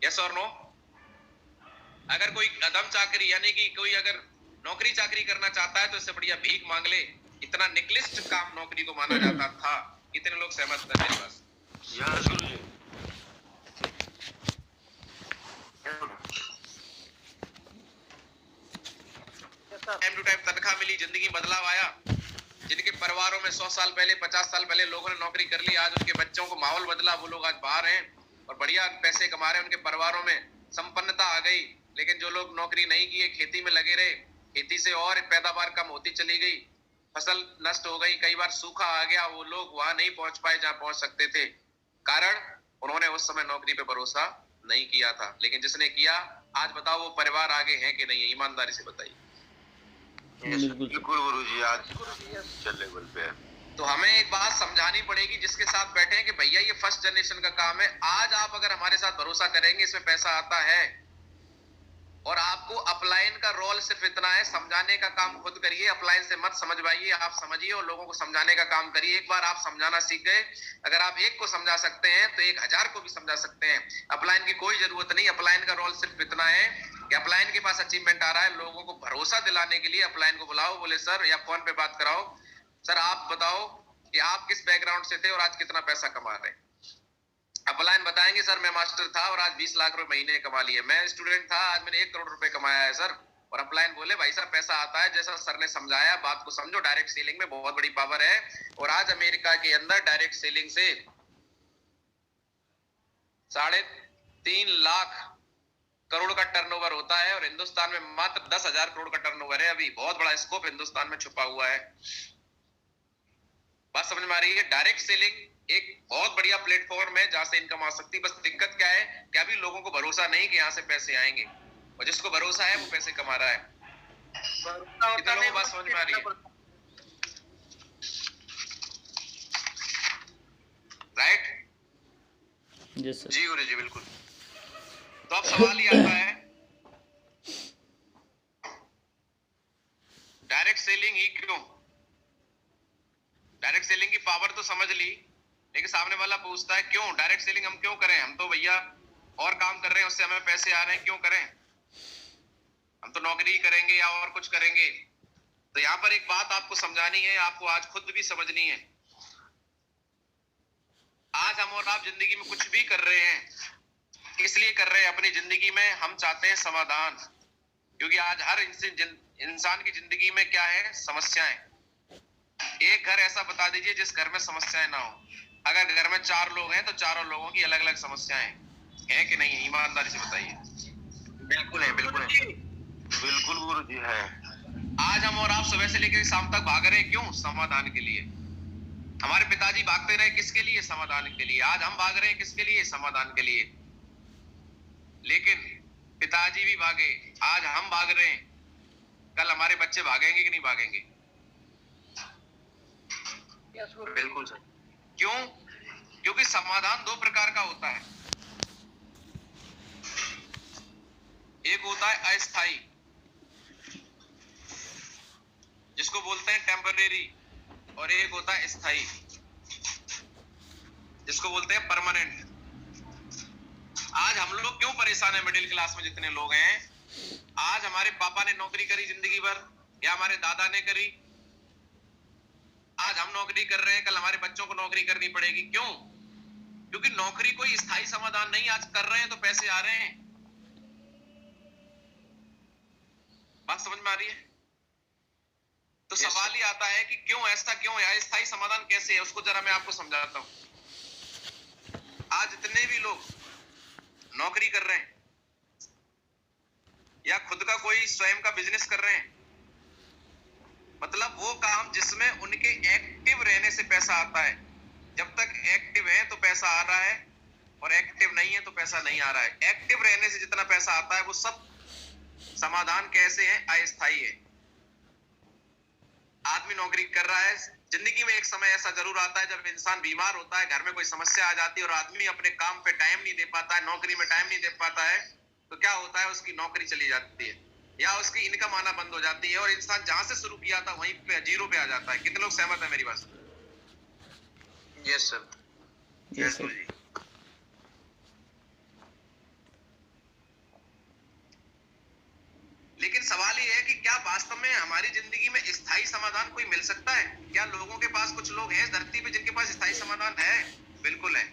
Speaker 1: यस और नो? अगर कोई अधम चाकरी यानी कि कोई अगर नौकरी चाकरी करना चाहता है तो इससे बढ़िया भीख मांग ले। इतना निकृष्ट काम नौकरी को माना जाता था। कितने लोग सहमत हैं मेरे पास?
Speaker 5: Yes guruji.
Speaker 1: Time to time तनख्वाह मिली, जिंदगी बदलाव आया। जिनके परिवारों में 100 साल पहले, 50 साल पहले लोगों ने नौकरी कर ली, आज उनके बच्चों को माहौल बदला, वो लोग आज बाहर हैं और बढ़िया पैसे कमा रहे हैं। उनके परिवारों में संपन्नता आ गई। लेकिन जो लोग नौकरी नहीं किए, खेती में लगे रहे, खेती से और पैदावार कम होती चली गई, फसल नष्ट हो गई, कई बार सूखा आ गया, वो लोग वहां नहीं पहुंच पाए जहां पहुंच सकते थे। कारण उन्होंने उस समय नौकरी पे भरोसा नहीं किया था। लेकिन जिसने किया, आज बताओ वो परिवार आगे है कि नहीं है? ईमानदारी से बताइए।
Speaker 5: बिल्कुल गुरुजी, आज चल लेवल पे है।
Speaker 1: तो हमें एक बात समझानी पड़ेगी जिसके साथ बैठे हैं कि भैया ये फर्स्ट जनरेशन का काम है। आज आप अगर हमारे साथ भरोसा करेंगे, इसमें पैसा आता है। और आपको अपलाइन का रोल सिर्फ इतना है, समझाने का काम खुद करिए, अपलाइन से मत समझवाइए। आप समझिए और लोगों को समझाने का काम करिए। एक बार आप समझाना सीख गए, अगर आप एक को समझा सकते हैं तो 1000 को भी समझा सकते हैं। अपलाइन की कोई जरूरत नहीं। अपलाइन का रोल सिर्फ इतना है कि अपलाइन के पास अचीवमेंट आ रहा है, लोगों को भरोसा दिलाने के लिए अपलाइन को बुलाओ, बोले सर, या फोन पे बात कराओ, सर आप बताओ कि आप किस बैकग्राउंड से थे और आज कितना पैसा कमा रहे हैं। अपलाइन बताएंगे सर मैं मास्टर था और आज 20 लाख रुपए महीने कमा लिए, मैं स्टूडेंट था आज मैंने 1 करोड़ रुपए कमाया है सर। और अपलाइन बोले भाई साहब पैसा आता है, जैसा सर ने समझाया, बात को समझो। डायरेक्ट सेलिंग में बहुत बड़ी पावर है। और आज अमेरिका के अंदर डायरेक्ट सेलिंग से 3.5 लाख करोड़ का टर्नओवर होता है और हिंदुस्तान में मात्र 10,000 करोड़ का टर्नओवर है। अभी बहुत बड़ा स्कोप हिंदुस्तान में छुपा हुआ है। बात समझ में आ रही है? डायरेक्ट सेलिंग एक बहुत बढ़िया प्लेटफॉर्म है जहां से इनकम आ सकती है। बस दिक्कत क्या है कि अभी लोगों को भरोसा नहीं कि यहाँ से पैसे आएंगे, और जिसको भरोसा है वो पैसे कमा रहा है। कितना लोगों को बात समझ में आ रही है? राइट?
Speaker 2: Yes sir.
Speaker 5: जी गुरुजी बिल्कुल।
Speaker 1: तो अब सवाल ये आता है, डायरेक्ट सेलिंग की क्यों? डायरेक्ट सेलिंग की पावर तो समझ ली, लेकिन सामने वाला पूछता है क्यों डायरेक्ट सेलिंग हम क्यों करें? हम तो भैया और काम कर रहे हैं, उससे हमें पैसे आ रहे हैं, क्यों करें? हम तो नौकरी करेंगे या और कुछ करेंगे। तो यहाँ पर एक बात आपको समझानी है, आपको आज खुद भी समझनी है। आज हम और आप जिंदगी में कुछ भी कर रहे हैं, इसलिए कर रहे हैं अपनी जिंदगी में हम चाहते हैं समाधान, क्योंकि आज हर इंसान की जिंदगी में क्या है? समस्याएं। एक घर ऐसा बता दीजिए जिस घर में समस्याएं ना हो। अगर घर में 4 लोग हैं तो चारों लोगों की अलग अलग समस्याएं हैं कि नहीं है? ईमानदारी से बताइए।
Speaker 3: बिल्कुल है, बिल्कुल है,
Speaker 5: बिल्कुल गुरुजी है।
Speaker 1: आज हम और आप सुबह से लेकर शाम तक भाग रहे हैं, क्यों? समाधान के लिए। हमारे पिताजी भागते रहे किसके लिए? समाधान के लिए। आज हम भाग रहे हैं किसके लिए? समाधान के लिए। लेकिन पिताजी भी भागे, आज हम भाग रहे हैं, कल हमारे बच्चे भागेंगे कि नहीं भागेंगे?
Speaker 4: यस गुरु,
Speaker 3: बिल्कुल सर।
Speaker 1: क्यों? क्योंकि समाधान 2 प्रकार का होता है। एक होता है अस्थाई, जिसको बोलते हैं टेम्परेरी, और एक होता है स्थाई, जिसको बोलते हैं परमानेंट। आज हम लोग क्यों परेशान है? मिडिल क्लास में जितने लोग हैं, आज हमारे पापा ने नौकरी करी जिंदगी भर या हमारे दादा ने करी, आज हम नौकरी कर रहे हैं, कल हमारे बच्चों को नौकरी करनी पड़ेगी। क्यों? क्योंकि नौकरी कोई स्थायी समाधान नहीं। आज कर रहे हैं तो पैसे आ रहे हैं। बात समझ में आ रही है? तो सवाल ही आता है कि क्यों ऐसा, क्यों है? स्थायी समाधान कैसे है? उसको जरा मैं आपको समझाता हूं। आज जितने भी लोग नौकरी कर रहे हैं या खुद का कोई स्वयं का बिजनेस कर रहे हैं, मतलब वो काम जिसमें उनके एक्टिव रहने से पैसा आता है। जब तक एक्टिव है तो पैसा आ रहा है, और एक्टिव नहीं है तो पैसा नहीं आ रहा है। एक्टिव रहने से जितना पैसा आता है वो सब समाधान कैसे है? अस्थायी है। आदमी नौकरी कर रहा है, जिंदगी में एक समय ऐसा जरूर आता है जब इंसान बीमार होता है, घर में कोई समस्या आ जाती है और आदमी अपने काम पे टाइम नहीं दे पाता है, नौकरी में टाइम नहीं दे पाता है, तो क्या होता है? उसकी नौकरी चली जाती है या उसकी इनकम आना बंद हो जाती है, और इंसान जहां से शुरू किया था वहीं पे जीरो पे आ जाता है। कितने लोग सहमत है मेरी बात से?
Speaker 3: Yes sir.
Speaker 2: Yes sir.
Speaker 1: लेकिन सवाल ये है कि क्या वास्तव में हमारी जिंदगी में स्थायी समाधान कोई मिल सकता है? क्या लोगों के पास, कुछ लोग हैं इस धरती पे जिनके पास स्थायी समाधान है? बिल्कुल है।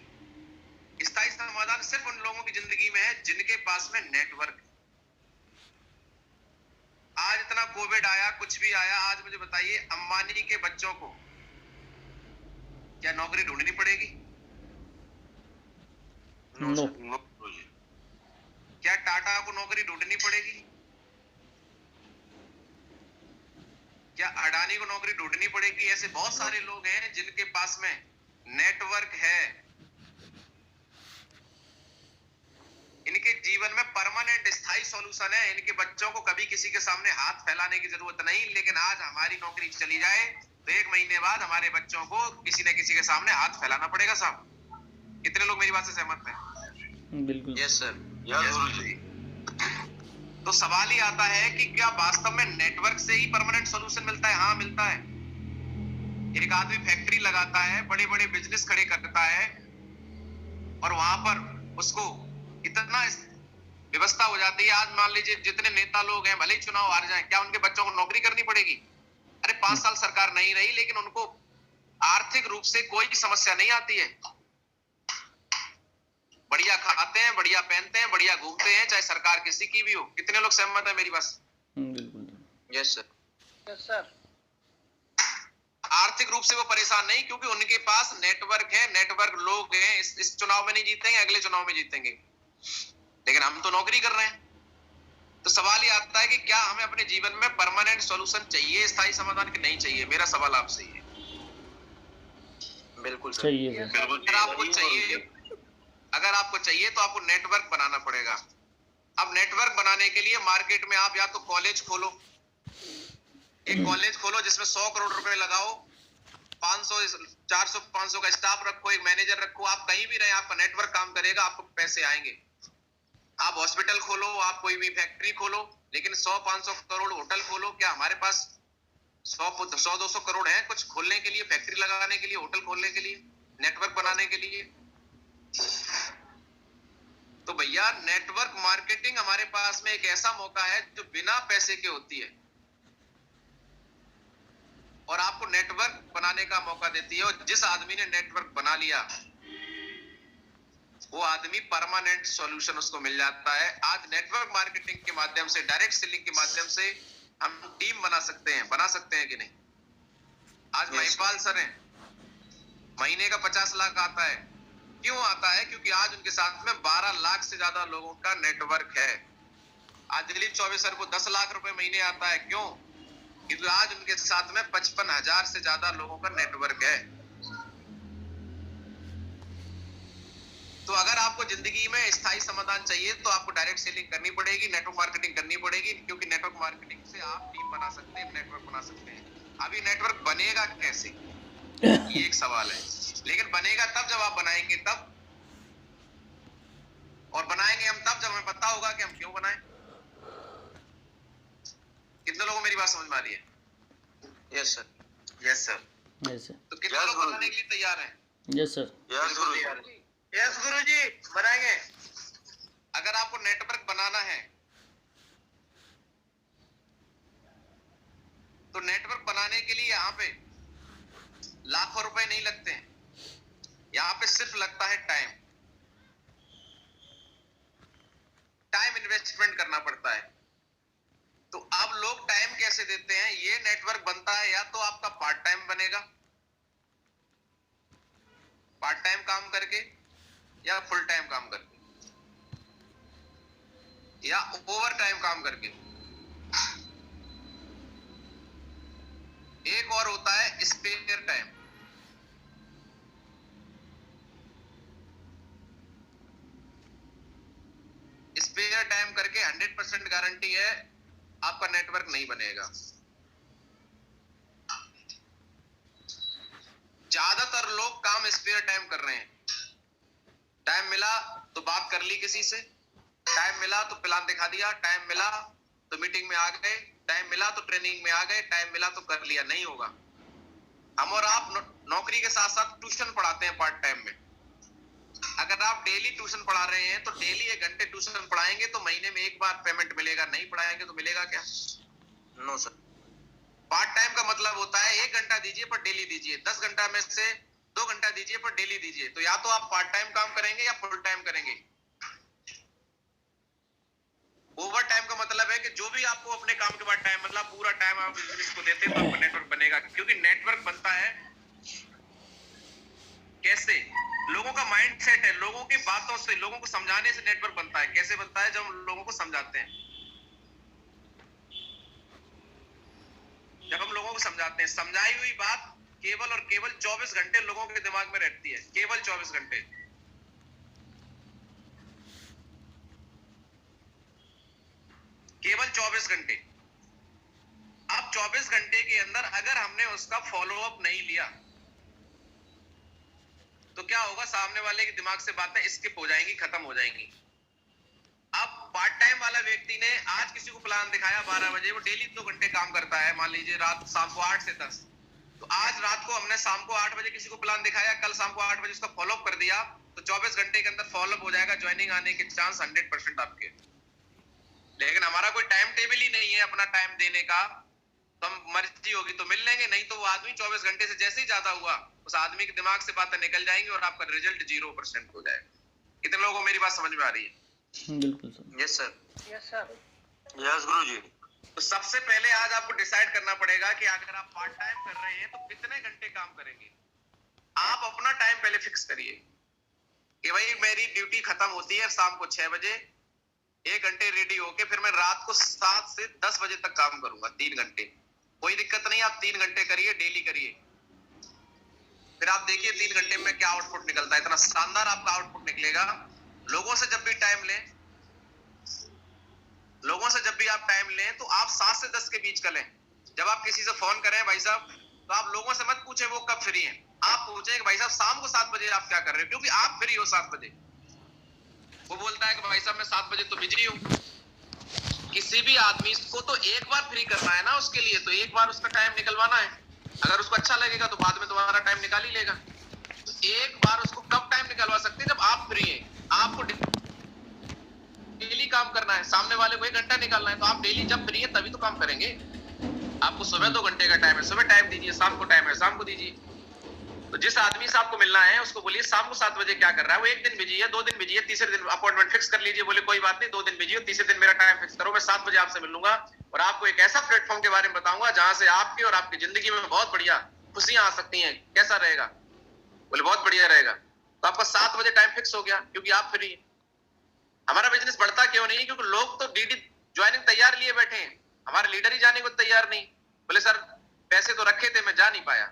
Speaker 1: स्थायी समाधान सिर्फ उन लोगों की जिंदगी में है जिनके पास में नेटवर्क। आज इतना कोविड आया, कुछ भी आया, आज मुझे बताइए अंबानी के बच्चों को क्या नौकरी ढूंढनी पड़ेगी?
Speaker 2: नो।
Speaker 1: क्या टाटा को नौकरी ढूंढनी पड़ेगी? क्या अडानी को नौकरी ढूंढनी पड़ेगी? ऐसे बहुत सारे लोग हैं जिनके पास में नेटवर्क है। इनके जीवन में परमानेंट स्थायी सॉल्यूशन है। इनके बच्चों को कभी किसी के सामने हाथ फैलाने की जरूरत नहीं। लेकिन आज हमारी नौकरी चली जाए तो 1 महीने बाद हमारे बच्चों को किसी न किसी के सामने हाथ फैलाना पड़ेगा। साहब, कितने लोग मेरी बात से सहमत हैं?
Speaker 2: बिल्कुल।
Speaker 3: Yes sir.
Speaker 5: यस गुरुजी।
Speaker 1: तो सवाल ही आता है कि क्या वास्तव में नेटवर्क से ही परमानेंट सॉल्यूशन मिलता है? हाँ, मिलता है। एक आदमी फैक्ट्री लगाता है, बड़े बड़े बिजनेस खड़े करता है, और वहां पर उसको इतना व्यवस्था हो जाती है। आज मान लीजिए जितने नेता लोग हैं, भले ही चुनाव हार जाएं, क्या उनके बच्चों को नौकरी करनी पड़ेगी? अरे 5 साल सरकार नहीं रही, लेकिन उनको आर्थिक रूप से कोई समस्या नहीं आती है। बढ़िया खाते हैं, बढ़िया पहनते हैं, बढ़िया घूमते हैं, चाहे सरकार किसी की भी हो। कितने लोग सहमत है मेरी बात से?
Speaker 2: बिल्कुल।
Speaker 3: Yes sir.
Speaker 4: Yes sir.
Speaker 1: आर्थिक रूप से वो परेशान नहीं, क्योंकि उनके पास नेटवर्क है, नेटवर्क लोग हैं। इस चुनाव में नहीं जीतेंगे, अगले चुनाव में जीतेंगे। लेकिन हम तो नौकरी कर रहे हैं। तो सवाल ये आता है कि क्या हमें अपने जीवन में परमानेंट सॉल्यूशन चाहिए, स्थायी समाधान की नहीं चाहिए? मेरा सवाल आपसे ये है।
Speaker 3: बिल्कुल सर।
Speaker 2: चाहिए सर।
Speaker 1: अगर आपको चाहिए, अगर आपको चाहिए तो आपको नेटवर्क बनाना पड़ेगा। अब नेटवर्क बनाने के लिए मार्केट में आप या तो कॉलेज खोलो, एक कॉलेज खोलो जिसमें 100 करोड़ रुपए लगाओ, 500 400 500 का स्टाफ रखो, एक मैनेजर रखो। आप कहीं भी रहे, आपका नेटवर्क काम करेगा, आपको पैसे आएंगे। आप हॉस्पिटल खोलो, आप कोई भी फैक्ट्री खोलो, लेकिन 100-500 करोड़ होटल खोलो, क्या हमारे पास 100-200 करोड़ है कुछ खोलने के लिए, फैक्ट्री लगाने के लिए, होटल खोलने के लिए, नेटवर्क बनाने के लिए। तो भैया नेटवर्क मार्केटिंग हमारे पास में एक ऐसा मौका है जो बिना पैसे के होती है और आपको नेटवर्क बनाने का मौका देती है। और जिस आदमी ने नेटवर्क बना लिया वो आदमी परमानेंट सॉल्यूशन उसको मिल जाता है। आज नेटवर्क मार्केटिंग के माध्यम से, डायरेक्ट सेलिंग के माध्यम से हम टीम बना सकते हैं कि नहीं? आज महिपाल सर हैं, महीने का 50 लाख आता है। क्यों आता है? क्योंकि आज उनके साथ में 12 लाख से ज्यादा लोगों का नेटवर्क है। आज दिलीप चौबे सर को 10 लाख रुपए महीने आता है। क्यों? क्योंकि आज उनके साथ में 55,000 से ज्यादा लोगों का नेटवर्क है। तो अगर आपको जिंदगी में स्थायी समाधान चाहिए तो आपको डायरेक्ट सेलिंग करनी पड़ेगी, नेटवर्क मार्केटिंग करनी पड़ेगी, क्योंकि नेटवर्क मार्केटिंग से आप टीम बना सकते हैं, नेटवर्क बना सकते हैं। अभी नेटवर्क बनेगा कैसे, ये एक सवाल है। लेकिन बनेगा तब जब आप बनाएंगे तब, और बनाएंगे हम तब जब हमें पता होगा कि हम क्यों बनाएं। कितने लोगों को मेरी बात समझ में आ रही है?
Speaker 3: Yes sir.
Speaker 2: Yes sir.
Speaker 1: तो कितने लोग बनाने के लिए तैयार हैं?
Speaker 2: Yes sir.
Speaker 3: यस गुरुजी, बनाएंगे।
Speaker 1: अगर आपको नेटवर्क बनाना है तो नेटवर्क बनाने के लिए यहाँ पे लाखों रुपए नहीं लगते हैं, यहाँ पे सिर्फ लगता है टाइम इन्वेस्टमेंट करना पड़ता है। तो अब लोग टाइम कैसे देते हैं? ये नेटवर्क बनता है या तो आपका पार्ट टाइम बनेगा, पार्ट टाइम काम करके, या फुल टाइम काम करके, या ओवर टाइम काम करके। एक और होता है स्पेयर टाइम। स्पेयर टाइम करके 100% गारंटी है आपका नेटवर्क नहीं बनेगा। ज्यादातर लोग काम स्पेयर टाइम कर रहे हैं। टाइम मिला तो बात कर ली किसी से, टाइम मिला तो प्लान दिखा दिया, टाइम मिला तो मीटिंग में आ गए, टाइम मिला तो ट्रेनिंग में आ गए, टाइम मिला तो कर लिया। नहीं होगा। हम और आप नौकरी के साथ साथ ट्यूशन पढ़ाते हैं पार्ट टाइम में। अगर आप डेली ट्यूशन पढ़ा रहे हैं तो डेली 1 घंटे ट्यूशन पढ़ाएंगे तो महीने में एक बार पेमेंट मिलेगा। नहीं पढ़ाएंगे तो मिलेगा क्या?
Speaker 3: No sir.
Speaker 1: पार्ट टाइम का मतलब होता है 1 घंटा दीजिए पर डेली दीजिए, 10 घंटा में से 2 घंटा दीजिए पर डेली दीजिए। तो या तो आप पार्ट टाइम काम करेंगे या फुल टाइम करेंगे। ओवर टाइम का मतलब है कि जो भी आपको अपने काम के बाद टाइम, मतलब पूरा टाइम आप बिजनेस को देते हैं तो आपका नेटवर्क बनेगा। क्योंकि नेटवर्क बनता है कैसे? लोगों का माइंड सेट है, लोगों की बातों से, लोगों को समझाने से नेटवर्क बनता है। कैसे बनता है? जब हम लोगों को समझाते हैं, जब हम लोगों को समझाते हैं। समझाई हुई बात केवल और केवल 24 घंटे लोगों के दिमाग में रहती है, केवल 24 घंटे। केवल 24 घंटे। अब 24 घंटे के अंदर अगर हमने उसका फॉलो अप नहीं लिया तो क्या होगा? सामने वाले के दिमाग से बातें स्किप हो जाएंगी, खत्म हो जाएंगी। अब पार्ट टाइम वाला व्यक्ति ने आज किसी को प्लान दिखाया 12 बजे, वो डेली 2 घंटे काम करता है, मान लीजिए रात शाम को 8 से 10। तो आज रात को हमने शाम को 8 बजे किसी को प्लान दिखाया, कल शाम को 8 बजे उसका फॉलो अप कर दिया, तो 24 घंटे के अंदर फॉलो अप हो जाएगा। ज्वाइनिंग आने के चांस 100% आपके। लेकिन हमारा कोई टाइम टेबल ही नहीं है अपना टाइम देने का। तो हम मर्जी होगी तो मिल लेंगे, नहीं तो वो आदमी 24 घंटे से जैसे ही ज्यादा हुआ उस आदमी के दिमाग से बातें निकल जाएंगी और आपका रिजल्ट 0% हो जाएगा। कितने लोगों को मेरी बात समझ में आ रही है?
Speaker 2: बिल्कुल sir.
Speaker 3: Yes sir.
Speaker 4: Yes sir.
Speaker 5: Yes guruji.
Speaker 1: तो सबसे पहले आज आपको डिसाइड करना पड़ेगा कि अगर आप पार्ट टाइम कर रहे हैं तो कितने घंटे काम करेंगे। आप अपना टाइम पहले फिक्स करिए कि भाई मेरी ड्यूटी खत्म होती है शाम को 6 बजे, 1 घंटे रेडी होके फिर मैं रात को 7 से 10 बजे तक काम करूंगा, 3 घंटे। कोई दिक्कत नहीं, आप 3 घंटे करिए, डेली करिए। फिर आप देखिए 3 घंटे में क्या आउटपुट निकलता है। इतना शानदार आपका आउटपुट निकलेगा। लोगों से जब भी टाइम लें, लोगों से जब भी आप टाइम लें तो आप 7 से 10 के बीच का लें। जब आप किसी से फोन करें भाई साहब, तो आप लोगों से मत पूछे वो कब फ्री हैं, आप पूछें कि भाई साहब शाम को 7 बजे आप क्या कर रहे हो, क्योंकि आप फ्री हो 7 बजे। वो बोलता है कि भाई साहब मैं 7 बजे तो बिजी हूँ, किसी भी आदमी को तो एक बार फ्री करना है ना, उसके लिए तो एक बार उसका टाइम निकलवाना है। अगर उसको अच्छा लगेगा तो बाद में दोबारा टाइम निकाल ही लेगा। तो एक बार उसको कब टाइम निकलवा सकते हैं? जब आप फ्री हैं। आपको डेली काम करना है, सामने वाले को 1 घंटा निकालना है, तो आप डेली जब फ्री है तभी तो काम करेंगे। आपको सुबह 2 घंटे का टाइम है, सुबह टाइम दीजिए, शाम को टाइम है, शाम को दीजिए। तो जिस आदमी से आपको मिलना है उसको बोलिए शाम को 7 बजे क्या कर रहा है। वो 1 दिन बिजी है, 2 दिन बिजी है, तीसरे दिन अपॉइंटमेंट फिक्स कर लीजिए। बोले कोई बात नहीं, 2 दिन बिजी हो, तीसरे दिन मेरा टाइम फिक्स करो, मैं 7 बजे आपसे मिलूंगा और आपको एक ऐसा प्लेटफॉर्म के बारे में बताऊंगा जहां से आपकी और आपकी जिंदगी में बहुत बढ़िया खुशियां आ सकती हैं। कैसा रहेगा? बोले बहुत बढ़िया रहेगा। तो आपका 7 बजे टाइम फिक्स हो गया, क्योंकि आप फ्री हैं। हमारा बिजनेस बढ़ता क्यों नहीं? क्योंकि लोग तो डीडी ज्वाइनिंग तैयार लिए बैठे हैं, हमारे लीडर ही जाने को तैयार नहीं। बोले सर पैसे तो रखे थे, मैं जा नहीं पाया।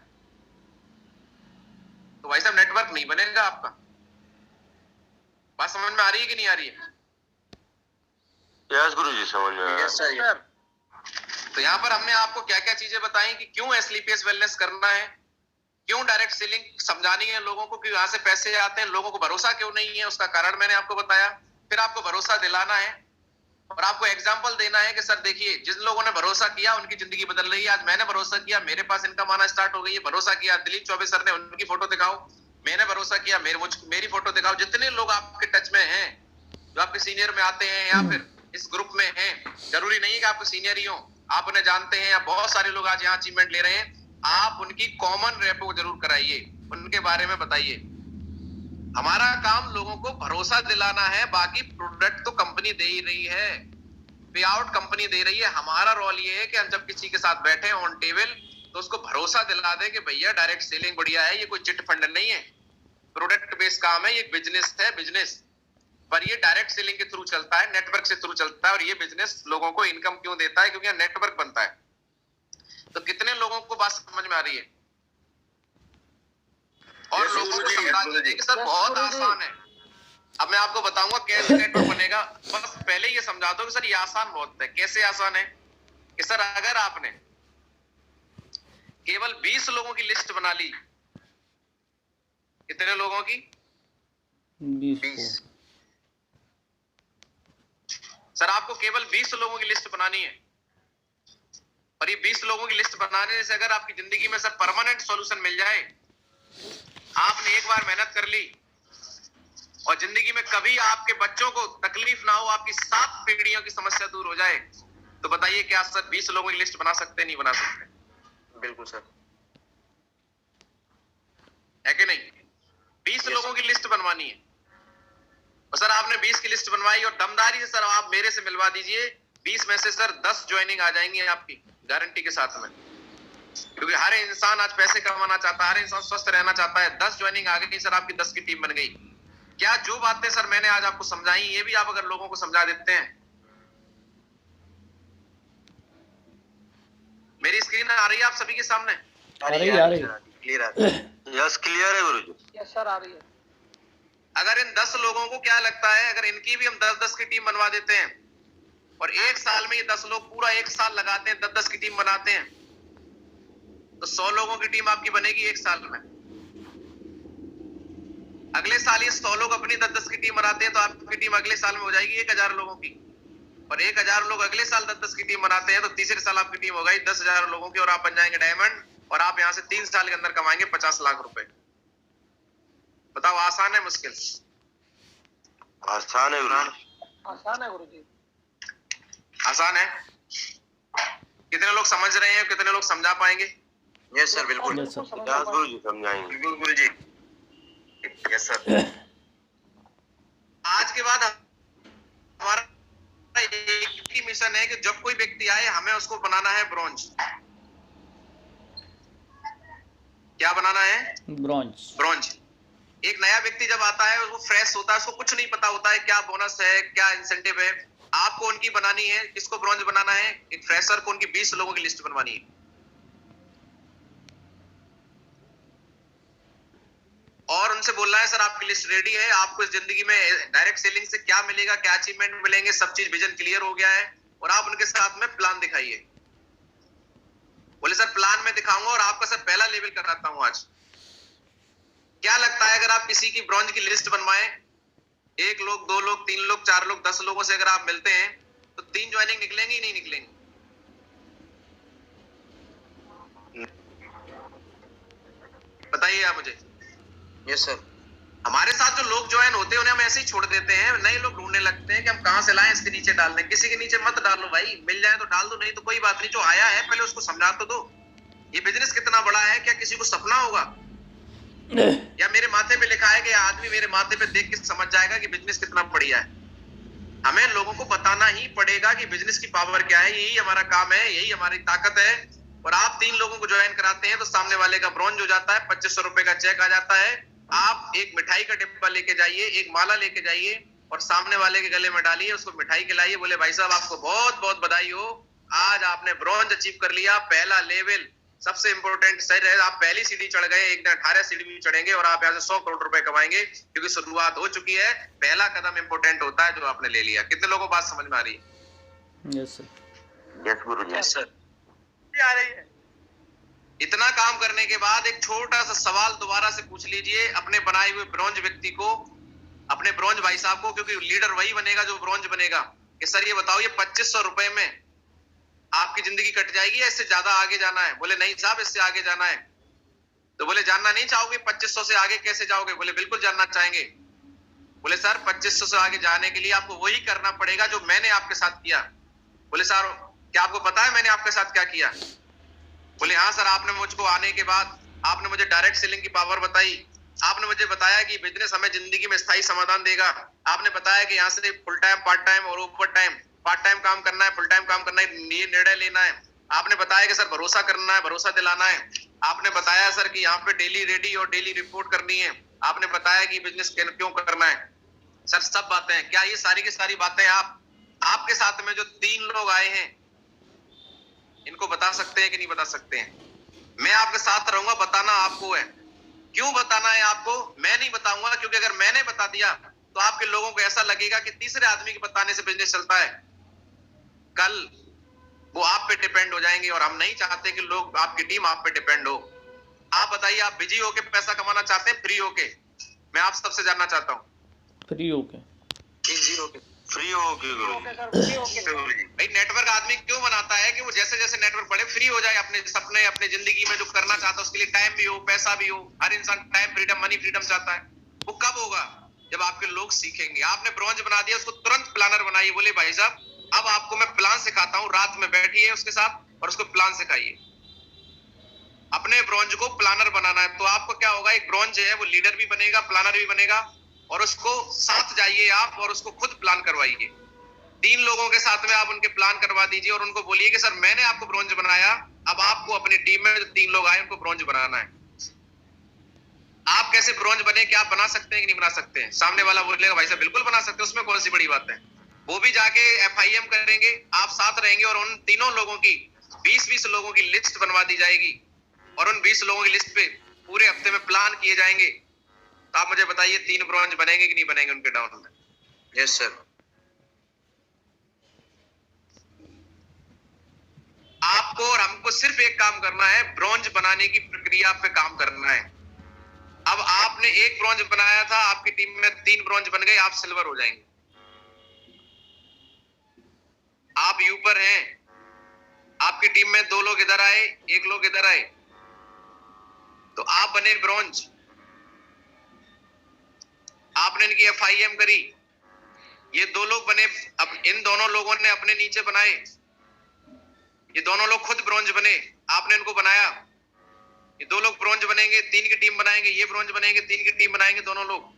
Speaker 1: तो भाई साहब नेटवर्क नहीं बनेगा आपका। बात समझ में आ रही है कि नहीं आ रही है?
Speaker 5: यस गुरुजी, समझ में आया।
Speaker 3: Yes sir.
Speaker 1: तो यहाँ पर हमने आपको क्या क्या चीजें बताई कि क्यों एसलीपीएस वेलनेस करना है, क्यों डायरेक्ट सेलिंग समझानी है लोगों को, कि यहाँ से पैसे आते हैं, लोगों को भरोसा क्यों नहीं है, उसका कारण मैंने आपको बताया। फिर आपको भरोसा दिलाना है और आपको एग्जाम्पल देना है कि सर देखिए जिन लोगों ने भरोसा किया उनकी जिंदगी बदल रही है। आज मैंने भरोसा किया, मेरे पास इनकम आना स्टार्ट हो गई है। भरोसा किया दिलीप चौबे सर ने, उनकी फोटो दिखाओ। मैंने भरोसा किया, मेरी फोटो दिखाओ। जितने लोग आपके टच में हैं, जो आपके सीनियर में आते हैं या फिर इस ग्रुप में हैं, जरूरी नहीं है कि आपके सीनियर ही हो, आप उन्हें जानते हैं, या बहुत सारे लोग आज यहाँ अचीवमेंट ले रहे हैं, आप उनकी कॉमन रेपो को जरूर कराइए, उनके बारे में बताइए। हमारा काम लोगों को भरोसा दिलाना है, बाकी प्रोडक्ट तो कंपनी दे ही रही है, पे आउट कंपनी दे रही है। हमारा रोल ये है कि हम जब किसी के साथ बैठे ऑन टेबल तो उसको भरोसा दिला दे कि भैया डायरेक्ट सेलिंग बढ़िया है, ये कोई चिट फंड नहीं है, प्रोडक्ट बेस्ड काम है, ये बिजनेस है। बिजनेस पर ये डायरेक्ट सेलिंग के थ्रू चलता है, नेटवर्क से थ्रू चलता है। और ये बिजनेस लोगों को इनकम क्यों देता है? क्योंकि नेटवर्क बनता है। तो कितने लोगों को बात समझ में आ रही है? और लोगों को समझा दीजिए कि सर बहुत आसान है। अब मैं आपको बताऊंगा कैसे नेटवर्क बनेगा। बस पहले ये समझा दो कि सर ये आसान बहुत है। कैसे आसान है? कि सर अगर आपने केवल 20 लोगों की लिस्ट बना ली, कितने लोगों की?
Speaker 2: 20।
Speaker 1: सर आपको केवल 20 लोगों की लिस्ट बनानी है, और ये 20 लोगों की लिस्ट बनाने से अगर आपकी जिंदगी में सर परमानेंट सॉल्यूशन मिल जाए, आपने एक बार मेहनत कर ली और जिंदगी में कभी आपके बच्चों को तकलीफ ना हो, आपकी 7 पीढ़ियों की समस्या दूर हो जाए, तो बताइए क्या सर 20 लोगों की लिस्ट बना सकते नहीं बना सकते?
Speaker 3: बिल्कुल सर।
Speaker 1: है कि नहीं? 20 लोगों की लिस्ट बनवानी है। और सर आपने 20 की लिस्ट बनवाई और दमदारी से सर आप मेरे से मिलवा दीजिए, 20 में से सर 10 ज्वाइनिंग आ जाएंगी आपकी गारंटी के साथ में। क्योंकि हर इंसान आज पैसे कमाना चाहता है, हर इंसान स्वस्थ रहना चाहता है। 10 ज्वाइनिंग आ गई सर, आपकी 10 की टीम बन गई। क्या जो बातें सर मैंने आज आपको समझाई, ये भी आप अगर लोगों को समझा देते हैं। मेरी स्क्रीन आ रही है आप सभी के सामने?
Speaker 2: आ रही है।
Speaker 3: क्लियर आ रही है।
Speaker 5: यस क्लियर है गुरुजी।
Speaker 4: यस सर आ रही है।
Speaker 1: अगर इन 10 लोगों को क्या लगता है, अगर इनकी भी हम 10-10 की टीम बनवा देते हैं और 1 साल में ये 10 लोग पूरा 1 साल लगाते हैं, 10-10 की टीम बनाते हैं, तो 100 लोगों की टीम आपकी बनेगी 1 साल में। अगले साल ये 100 लोग अपनी 10-10 की टीम बनाते हैं, तो आपकी टीम अगले साल में हो जाएगी 1000 लोगों की। और 1000 लोग अगले साल 10-10 की टीम बनाते हैं, तो तीसरे साल आपकी टीम हो गई 10,000 लोगों की, और आप बन जाएंगे डायमंड। और आप यहाँ से 3 साल के अंदर कमाएंगे 50 लाख रुपए। बताओ आसान है मुश्किल?
Speaker 5: आसान है गुरुजी।
Speaker 4: आसान है गुरुजी।
Speaker 1: आसान है। कितने लोग समझ रहे हैं, कितने लोग समझा पाएंगे?
Speaker 3: यस सर बिल्कुल।
Speaker 2: Yes sir.
Speaker 5: यस गुरुजी, समझाएंगे।
Speaker 3: बिल्कुल गुरुजी। Yes sir.
Speaker 1: आज के बाद हमारा एक ही मिशन है कि जब कोई व्यक्ति आए हमें उसको बनाना है ब्रॉन्ज। क्या बनाना है?
Speaker 2: ब्रॉन्ज।
Speaker 1: ब्रॉन्ज। एक नया व्यक्ति जब आता है वो फ्रेश होता है, उसको कुछ नहीं पता होता है क्या बोनस है, क्या इंसेंटिव है। आपको उनकी बनानी है। किसको ब्रॉन्ज बनाना है? एक फ्रेशर को उनकी 20 लोगों की लिस्ट बनवानी है। और उनसे बोलना है सर आपकी लिस्ट रेडी है, आपको इस जिंदगी में डायरेक्ट सेलिंग से क्या मिलेगा, क्या अचीवमेंट मिलेंगे, सब चीज विजन क्लियर हो गया है। और आप उनके साथ में प्लान दिखाइए। बोले सर प्लान में दिखाऊंगा और आपका सर पहला लेवल कराता हूं आज। क्या लगता है अगर आप किसी की ब्रॉन्ज की लिस्ट बनवाएं, 1 लोग, 2 लोग, 3 लोग, 4 लोग, 10 लोगों से अगर आप मिलते हैं, तो 3 ज्वाइनिंग निकलेंगी नहीं निकलेंगी? बताइए आप मुझे।
Speaker 3: Yes sir.
Speaker 1: हमारे साथ जो लोग ज्वाइन होते हैं उन्हें हम ऐसे ही छोड़ देते हैं, नए लोग ढूंढने लगते हैं कि हम कहां से लाएं, इसके नीचे डाल दें। किसी के नीचे मत डालो भाई, मिल जाए तो डाल दो, नहीं तो कोई बात नहीं। जो आया है पहले उसको समझा तो दो, ये बिजनेस कितना बड़ा है, क्या किसी को सपना होगा? या मेरे माथे पे लिखा है कि आदमी मेरे माथे पे देख के समझ जाएगा कि बिजनेस कितना बढ़िया है? हमें लोगों को बताना ही पड़ेगा कि बिजनेस की पावर क्या है। यही हमारा काम है, यही हमारी ताकत है। और आप 3 लोगों को ज्वाइन कराते हैं तो सामने वाले का ब्रॉन्ज हो जाता है, 2500 रुपए का चेक आ जाता है। आप एक मिठाई का डिब्बा लेके जाइए, एक माला लेके जाइए और सामने वाले के गले में डालिए, उसको मिठाई खिलाइए, बोले भाई साहब आपको बहुत बहुत बधाई हो, आज आपने ब्रॉन्ज अचीव कर लिया, पहला लेवल। सबसे इंपॉर्टेंट सही है, आप पहली सीढ़ी चढ़ गए, एक दिन 18 सीढ़ी भी चढ़ेंगे और आप यहाँ से 100 करोड़ रुपए कमाएंगे, क्योंकि शुरुआत हो चुकी है। पहला कदम इंपॉर्टेंट होता है जो आपने ले लिया। कितने लोगों को बात समझ में आ रही है?
Speaker 2: Yes sir.
Speaker 5: Yes guruji.
Speaker 3: Yes sir.
Speaker 1: आ रही है। इतना काम करने के बाद एक छोटा सा सवाल दोबारा से पूछ लीजिए अपने बनाए हुए ब्रॉन्ज व्यक्ति को, अपने ब्रॉन्ज भाई साहब को, क्योंकि लीडर वही बनेगा जो ब्रॉन्ज बनेगा, कि सर ये बताओ, ये 2500 रुपए में आपकी जिंदगी कट जाएगी या इससे ज्यादा आगे जाना है? बोले नहीं साहब, इससे आगे जाना है। तो बोले जानना नहीं चाहोगे 2500 से आगे कैसे जाओगे? बोले बिल्कुल जानना चाहेंगे। बोले सर 2500 से आगे जाने के लिए आपको वही करना पड़ेगा जो मैंने आपके साथ किया। बोले सर क्या आपको पता है मैंने आपके साथ क्या किया? बोले हाँ सर, आपने मुझको आने के बाद आपने मुझे डायरेक्ट सेलिंग की पावर बताई, आपने मुझे बताया कि बिजनेस हमें जिंदगी में स्थायी समाधान देगा, आपने बताया कि यहाँ से फुल टाइम, पार्ट टाइम और ओवर टाइम, पार्ट टाइम काम करना है, फुल टाइम काम करना है, ये निर्णय लेना है। आपने बताया कि सर भरोसा करना है, भरोसा दिलाना है। आपने बताया सर कि यहाँ पे डेली रेडी और डेली रिपोर्ट करनी है। आपने बताया कि बिजनेस क्यों करना है। सर सब बातें हैं। क्या ये सारी की सारी बातें आपके साथ में जो 3 लोग आए हैं इनको बता सकते हैं कि नहीं बता सकते हैं? मैं आपके साथ रहूंगा, बताना आपको है। क्यों बताना है आपको? मैं नहीं बताऊंगा, क्योंकि अगर मैंने बता दिया तो आपके लोगों को ऐसा लगेगा कि तीसरे आदमी के बताने से बिजनेस चलता है। कल वो आप पे डिपेंड हो जाएंगे और हम नहीं चाहते कि लोग, आपकी टीम आप पे डिपेंड हो। आप बताइए, आप बिजी होके पैसा कमाना चाहते हैं, फ्री होके? मैं आप सबसे जानना चाहता हूँ।
Speaker 2: फ्री होके।
Speaker 5: फ्री होके गुरुजी।
Speaker 1: भाई नेटवर्क आदमी क्यों बनाता है कि वो जैसे जैसे नेटवर्क बढ़े फ्री हो जाए, अपने सपने, अपने जिंदगी में जो करना चाहता है उसके लिए टाइम भी हो, पैसा भी हो। हर इंसान टाइम फ्रीडम, मनी फ्रीडम चाहता है। वो कब होगा? जब आपके लोग सीखेंगे। आपने ब्रॉन्ज बना दिया, उसको तुरंत प्लानर बनाइए। बोले भाई साहब अब आपको मैं प्लान सिखाता हूँ, रात में बैठिए उसके साथ और उसको प्लान सिखाइए। अपने ब्रॉन्ज को प्लानर बनाना है। तो आपको क्या होगा, एक ब्रॉन्ज है वो लीडर भी बनेगा, प्लानर भी बनेगा, और उसको साथ जाइए आप और उसको खुद प्लान करवाइए। 3 लोगों के साथ में आप उनके प्लान करवा दीजिए और उनको बोलिए कि सर मैंने आपको ब्रॉन्ज बनाया, अब आपको अपनी टीम में जो 3 लोग आए उनको ब्रॉन्ज बनाना है। आप कैसे ब्रॉन्ज बने, क्या आप बना सकते हैं कि नहीं बना सकते हैं? सामने वाला बोलेगा भाई साहब बिल्कुल बना सकते हैं, उसमें कौन सी बड़ी बात है। वो भी जाके FIM करेंगे, आप साथ रहेंगे और उन तीनों लोगों की 20-20 लोगों की लिस्ट बनवा दी जाएगी और उन 20 लोगों की लिस्ट पे पूरे हफ्ते में प्लान किए जाएंगे। तो आप मुझे बताइए 3 ब्रॉन्ज बनेंगे कि नहीं बनेंगे उनके डाउन में?
Speaker 3: Yes sir.
Speaker 1: आपको और हमको सिर्फ एक काम करना है, ब्रॉन्ज बनाने की प्रक्रिया पे काम करना है। अब आपने एक ब्रॉन्ज बनाया था, आपकी टीम में 3 ब्रॉन्ज बन गए, आप सिल्वर हो जाएंगे। आप यूपर हैं, आपकी टीम में 2 लोग इधर आए, 1 लोग इधर आए, तो आप बने ब्रॉन्ज। आपने इनकी FIM करी, ये 2 लोग बने। अब इन दोनों लोगों ने अपने नीचे बनाए, ये दोनों लोग खुद ब्रॉन्ज बने, आपने इनको बनाया। ये 2 लोग ब्रॉन्ज बनेंगे, 3 की टीम बनाएंगे, ये ब्रॉन्ज बनेंगे, 3 की टीम बनाएंगे दोनों लोग,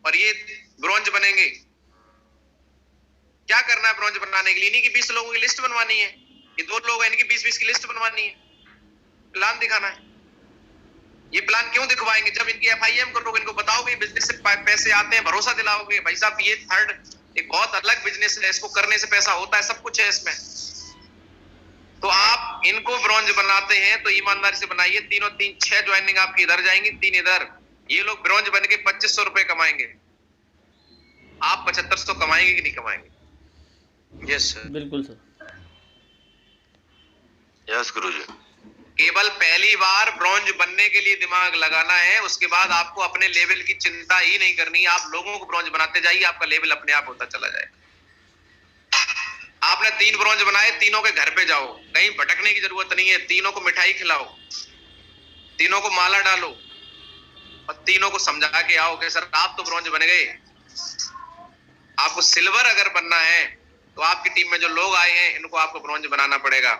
Speaker 1: और ये ब्रॉन्ज बनेंगे। क्या करना है ब्रॉन्ज बनाने के लिए? इन्हीं की 20 लोगों की लिस्ट बनवानी है। ये 2 लोग हैं, इनकी 20-20 की लिस्ट बनवानी है, प्लान दिखाना है। ये प्लान क्यों दिखवाएंगे? जब इनकी FIM करोगे, इनको बताओगे बिजनेस से पैसे आते हैं, भरोसा दिलाओगे भाई साहब ये थर्ड एक बहुत अलग बिजनेस है, इसको करने से पैसा होता है, सब कुछ है इसमें। तो आप इनको ब्रॉन्ज बनाते हैं तो ईमानदारी से बनाइए। 6 ज्वाइनिंग आपकी इधर जाएंगी, 3 इधर। ये लोग ब्रॉन्ज बन के 2500 रुपए कमाएंगे, आप 7500 कमाएंगे कि नहीं कमाएंगे?
Speaker 3: Yes sir.
Speaker 2: बिल्कुल सर।
Speaker 5: यस गुरुजी।
Speaker 1: केवल पहली बार ब्रॉन्ज बनने के लिए दिमाग लगाना है, उसके बाद आपको अपने लेवल की चिंता ही नहीं करनी। आप लोगों को ब्रॉन्ज बनाते जाइए, आपका लेवल अपने आप होता चला जाएगा। आपने 3 ब्रोंज बनाए, तीनों के घर पे जाओ, कहीं भटकने की जरूरत नहीं है, तीनों को मिठाई खिलाओ, तीनों को माला डालो और तीनों को समझा के आओ कि सर आप तो ब्रोंज बन गए, आपको सिल्वर अगर बनना है तो आपकी टीम में जो लोग आए हैं इनको आपको ब्रोंज बनाना पड़ेगा।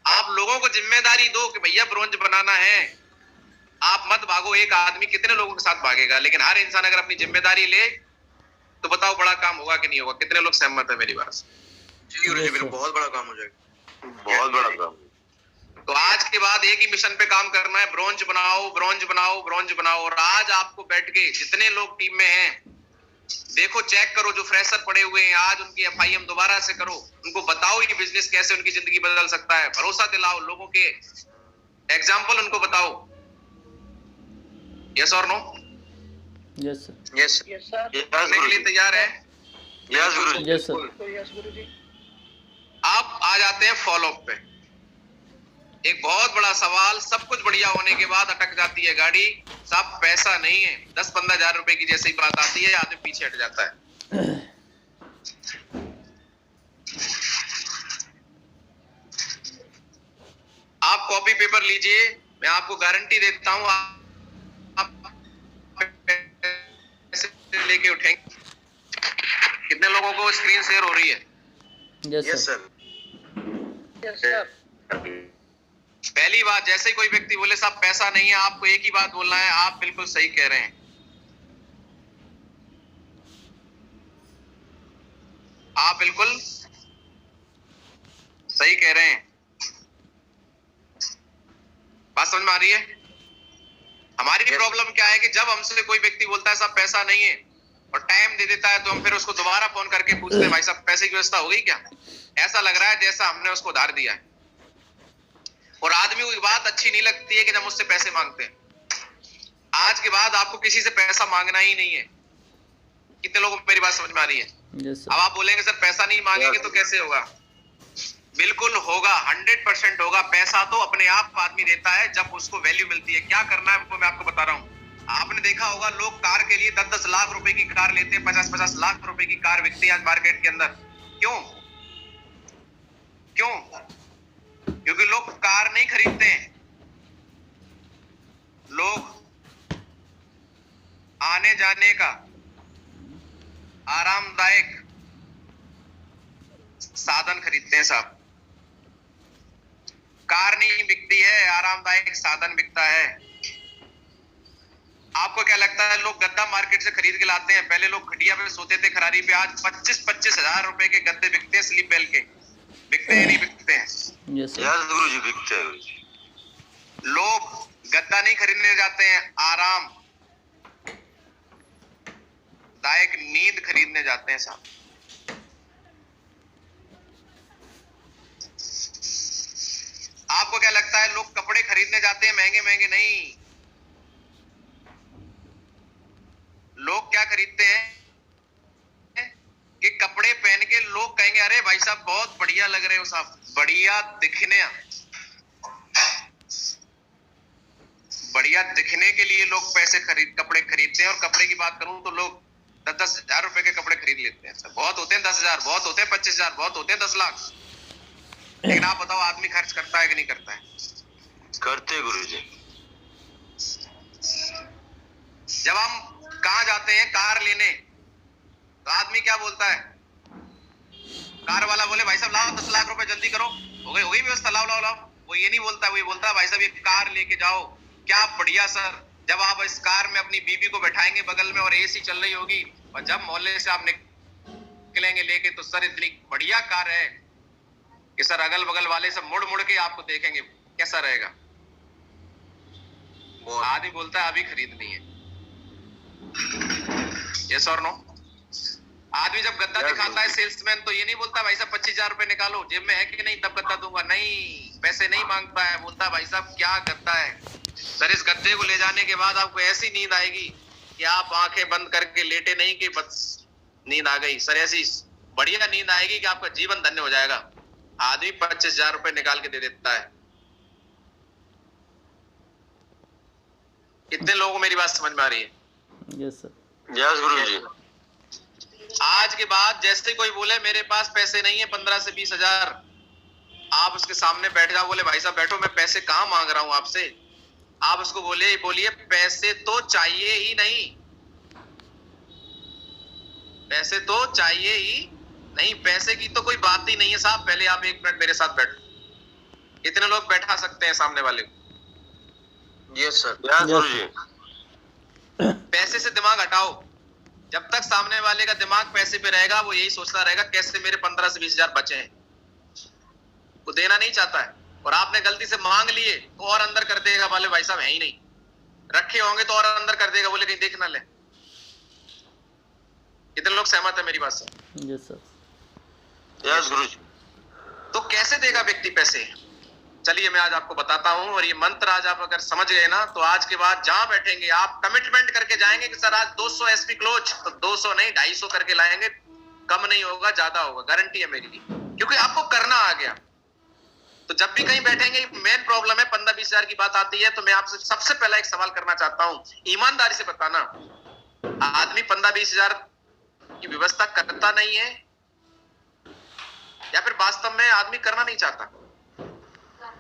Speaker 1: आप लोगों को जिम्मेदारी दो कि भैया ब्रोंज बनाना है, आप मत भागो। एक आदमी कितने लोगों के साथ भागेगा, लेकिन हर इंसान अगर अपनी जिम्मेदारी ले तो बताओ बड़ा काम होगा कि नहीं होगा। कितने लोग सहमत है मेरी बात से?
Speaker 3: जी गुरुजी, बिल्कुल बहुत बड़ा काम हो जाएगा,
Speaker 5: बहुत बड़ा काम।
Speaker 1: तो आज के बाद एक ही मिशन पे काम करना है, ब्रोंज बनाओ, ब्रोंज बनाओ, ब्रोंज बनाओ। और आज आपको बैठ के जितने लोग टीम में हैं, देखो चेक करो, जो फ्रेशर पड़े हुए हैं आज उनकी एफआईएम दोबारा से करो, उनको बताओ ये बिजनेस कैसे उनकी जिंदगी बदल सकता है, भरोसा दिलाओ, लोगों के एग्जाम्पल उनको बताओ। यस और no?
Speaker 2: Yes sir.
Speaker 3: Yes
Speaker 4: yes sir,
Speaker 1: करने के लिए तैयार है?
Speaker 5: Yes guruji.
Speaker 2: Yes sir.
Speaker 4: Yes guruji.
Speaker 1: आप आ जाते हैं फॉलोअप पे। एक बहुत बड़ा सवाल, सब कुछ बढ़िया होने के बाद अटक जाती है गाड़ी, साहब पैसा नहीं है। 10-15 हजार रुपए की जैसे ही बात आती है आदमी पीछे हट जाता है। आप कॉपी पेपर लीजिए, मैं आपको गारंटी देता हूं आप लेके उठेंगे। कितने लोगों को स्क्रीन शेयर हो रही है?
Speaker 2: Yes sir.
Speaker 4: Yes sir.
Speaker 1: पहली बात, जैसे ही कोई व्यक्ति बोले साहब पैसा नहीं है, आपको एक ही बात बोलना है, आप बिल्कुल सही कह रहे हैं, आप बिल्कुल सही कह रहे हैं। बात समझ में आ रही है? हमारी प्रॉब्लम क्या है कि जब हमसे कोई व्यक्ति बोलता है साहब पैसा नहीं है और टाइम दे देता है, तो हम फिर उसको दोबारा फोन करके पूछते हैं भाई साहब पैसे की व्यवस्था हो गई क्या? ऐसा लग रहा है जैसा हमने उसको उधार दिया है। और आदमी को बात अच्छी नहीं लगती है कि जब मुझसे पैसे मांगते हैं। आज के बाद आपको किसी से पैसा मांगना ही नहीं है। कितने लोगों को मेरी बात समझ में आ रही है?
Speaker 2: यस
Speaker 1: अब आप बोलेंगे सर पैसा नहीं मांगेंगे तो कैसे होगा? बिल्कुल होगा, 100% होगा। पैसा तो अपने आप आदमी देता है जब उसको वैल्यू मिलती है। क्या करना है वो मैं आपको बता रहा हूँ। आपने देखा होगा लोग कार के लिए 10-10 लाख रुपए की कार लेते हैं, 50-50 लाख रुपए की कार बिकती है आज मार्केट के अंदर। क्यों? क्यों? क्योंकि लोग कार नहीं खरीदते हैं, लोग आने जाने का आरामदायक साधन खरीदते हैं साहब। कार नहीं बिकती है, आरामदायक साधन बिकता है। आपको क्या लगता है लोग गद्दा मार्केट से खरीद के लाते हैं? पहले लोग खटिया पे सोते थे खरारी पे, आज 25-25 हजार रुपए के गद्दे बिकते हैं स्लीप बेल के। बिकते हैं नहीं बिकते हैं?
Speaker 2: यस
Speaker 5: यस गुरुजी, बिकते हैं गुरुजी।
Speaker 1: लोग गद्दा नहीं खरीदने जाते हैं, आराम दायक नींद खरीदने जाते हैं साहब। आपको क्या लगता है लोग कपड़े खरीदने जाते हैं महंगे महंगे? नहीं, लोग क्या खरीदते हैं कि कपड़े पहन के लोग कहेंगे अरे भाई साहब बहुत बढ़िया लग रहे हो साहब, बढ़िया दिखने के लिए लोग कपड़े खरीदते हैं। और कपड़े की बात करूं तो लोग 10-10 हजार रुपए के कपड़े खरीद लेते हैं। बहुत होते हैं 10 हजार, बहुत होते हैं 25 हजार, बहुत होते हैं 10 लाख। लेकिन आप बताओ आदमी खर्च करता है कि नहीं करता है?
Speaker 5: करते गुरुजी।
Speaker 1: जब हम कहां जाते हैं कार लेने तो आदमी क्या बोलता है? कार वाला बोले भाई साहब लाओ 10 लाख रुपए जल्दी करो, हो गई व्यवस्था, लाओ लाओ लाओ। वो ये नहीं बोलता, वो ये बोलता है भाई साहब ये कार लेके जाओ, क्या बढ़िया सर। जब आप इस कार में अपनी बीबी को बैठाएंगे बगल में और एसी चल रही होगी, और जब मोहल्ले से आप निकलेंगे लेके तो सर इतनी बढ़िया कार है कि सर अगल बगल वाले सब मुड़ मुड़ के आपको देखेंगे, कैसा रहेगा? वो आदमी बोलता है अभी खरीदनी है। यस और नो? आदमी जब गद्दा दिखाता है सेल्समैन तो ये नहीं बोलता भाई साहब 25 हजार रुपए निकालो, जेब में है कि नहीं तब गद्दा दूंगा। नहीं, पैसे नहीं मांगता है, बोलता है भाई साहब क्या गद्दा है सर, इस गद्दे को ले जाने के बाद आपको ऐसी नींद आएगी कि आप आंखें बंद करके लेटे नहीं कि बस नींद आ गई सर, ऐसी बढ़िया नींद आएगी कि आपका जीवन धन्य हो जाएगा। आदमी 25 हजार रुपए निकाल के दे देता है। कितने लोगों को मेरी बात समझ में आ रही है?
Speaker 2: Yes sir.
Speaker 5: यस गुरुजी।
Speaker 1: आज आज के बाद जैसे कोई बोले मेरे पास पैसे नहीं है 15 से 20 हजार, आप उसके सामने बैठ जाओ, बोले भाई साहब बैठो, मैं पैसे कहाँ मांग रहा हूं आपसे। आप उसको बोलिए पैसे तो चाहिए ही नहीं, पैसे तो चाहिए ही नहीं, पैसे की तो कोई बात ही नहीं है साहब। पहले आप 1 मिनट मेरे साथ बैठो। कितने लोग बैठा सकते हैं सामने वाले को?
Speaker 2: Yes sir.
Speaker 5: यस गुरुजी।
Speaker 1: पैसे से दिमाग हटाओ। जब तक सामने वाले का दिमाग पैसे पे रहेगा वो यही सोचता रहेगा कैसे मेरे 15 से 20 हजार बचे हैं, वो देना नहीं चाहता है। और आपने गलती से मांग लिए तो और अंदर कर देगा, बोले भाई साहब है ही नहीं, रखे होंगे तो और अंदर कर देगा, बोले कहीं देख ना ले। कितने लोग सहमत है मेरी बात से?
Speaker 2: Yes sir.
Speaker 5: यस गुरुजी।
Speaker 1: तो कैसे देगा व्यक्ति पैसे? चलिए मैं आज आपको बताता हूं, और ये मंत्र आज आप अगर समझ गए ना तो आज के बाद जहां बैठेंगे आप कमिटमेंट करके जाएंगे कि सर आज 200 एसपी क्लोज, तो 200 नहीं 250 करके लाएंगे, कम नहीं होगा ज्यादा होगा, गारंटी है मेरी, क्योंकि आपको करना आ गया। तो जब भी कहीं बैठेंगे, मेन प्रॉब्लम है 15-20 हजार की बात आती है, तो मैं आपसे सबसे पहला एक सवाल करना चाहता हूं, ईमानदारी से बताना, आदमी 15-20 हजार की व्यवस्था करता नहीं है या फिर वास्तव में आदमी करना नहीं चाहता?